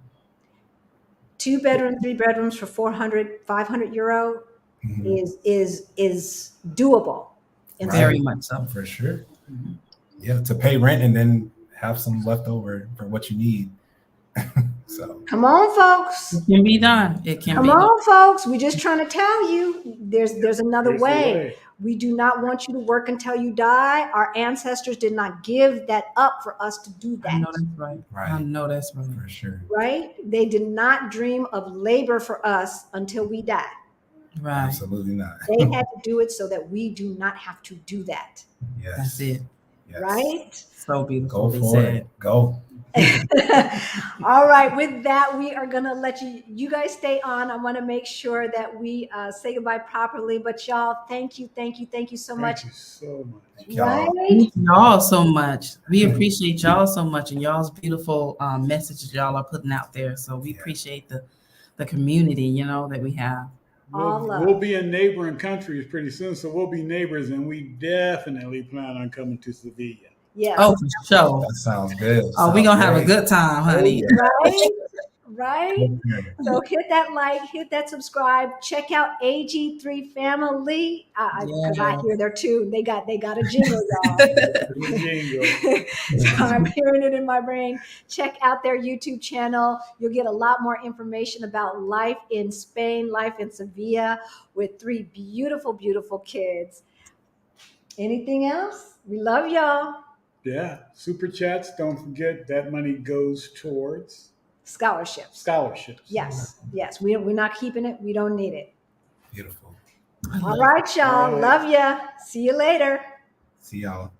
bedrooms, 3 bedrooms for 400, 500 euro is doable. Very much so, for sure. Yeah, to pay rent and then have some left over for what you need. So come on, folks. It can be done. Come on, folks. We're just trying to tell you there's another way. We do not want you to work until you die. Our ancestors did not give that up for us to do that. I know that's right. I know that's right. For sure. Right? They did not dream of labor for us until we died. Right. Absolutely not. They had to do it so that we do not have to do that. Yes. That's it. Yes. Right? So beautiful. Go for it. Go. All right. With that, we are going to let you guys stay on. I want to make sure that we say goodbye properly. But y'all, thank you so much. Thank you so much. Right? Thank y'all so much. We appreciate y'all so much, and y'all's beautiful messages y'all are putting out there. So we appreciate the community, that we have. We'll be in neighboring countries pretty soon, so we'll be neighbors, and we definitely plan on coming to Sevilla. Yes. Oh, for sure. That sounds good. Oh, we're going to have a good time, honey. Right? So hit that like, hit that subscribe, check out AG3 Family. Because I hear there too. They got a jingle, y'all. So I'm hearing it in my brain. Check out their YouTube channel. You'll get a lot more information about life in Spain, life in Sevilla, with 3 beautiful, beautiful kids. Anything else? We love y'all. Yeah. Super chats. Don't forget that money goes towards scholarships. Scholarships. Yes. We're not keeping it. We don't need it. Beautiful. All right, y'all. All right. Love ya. See you later. See y'all.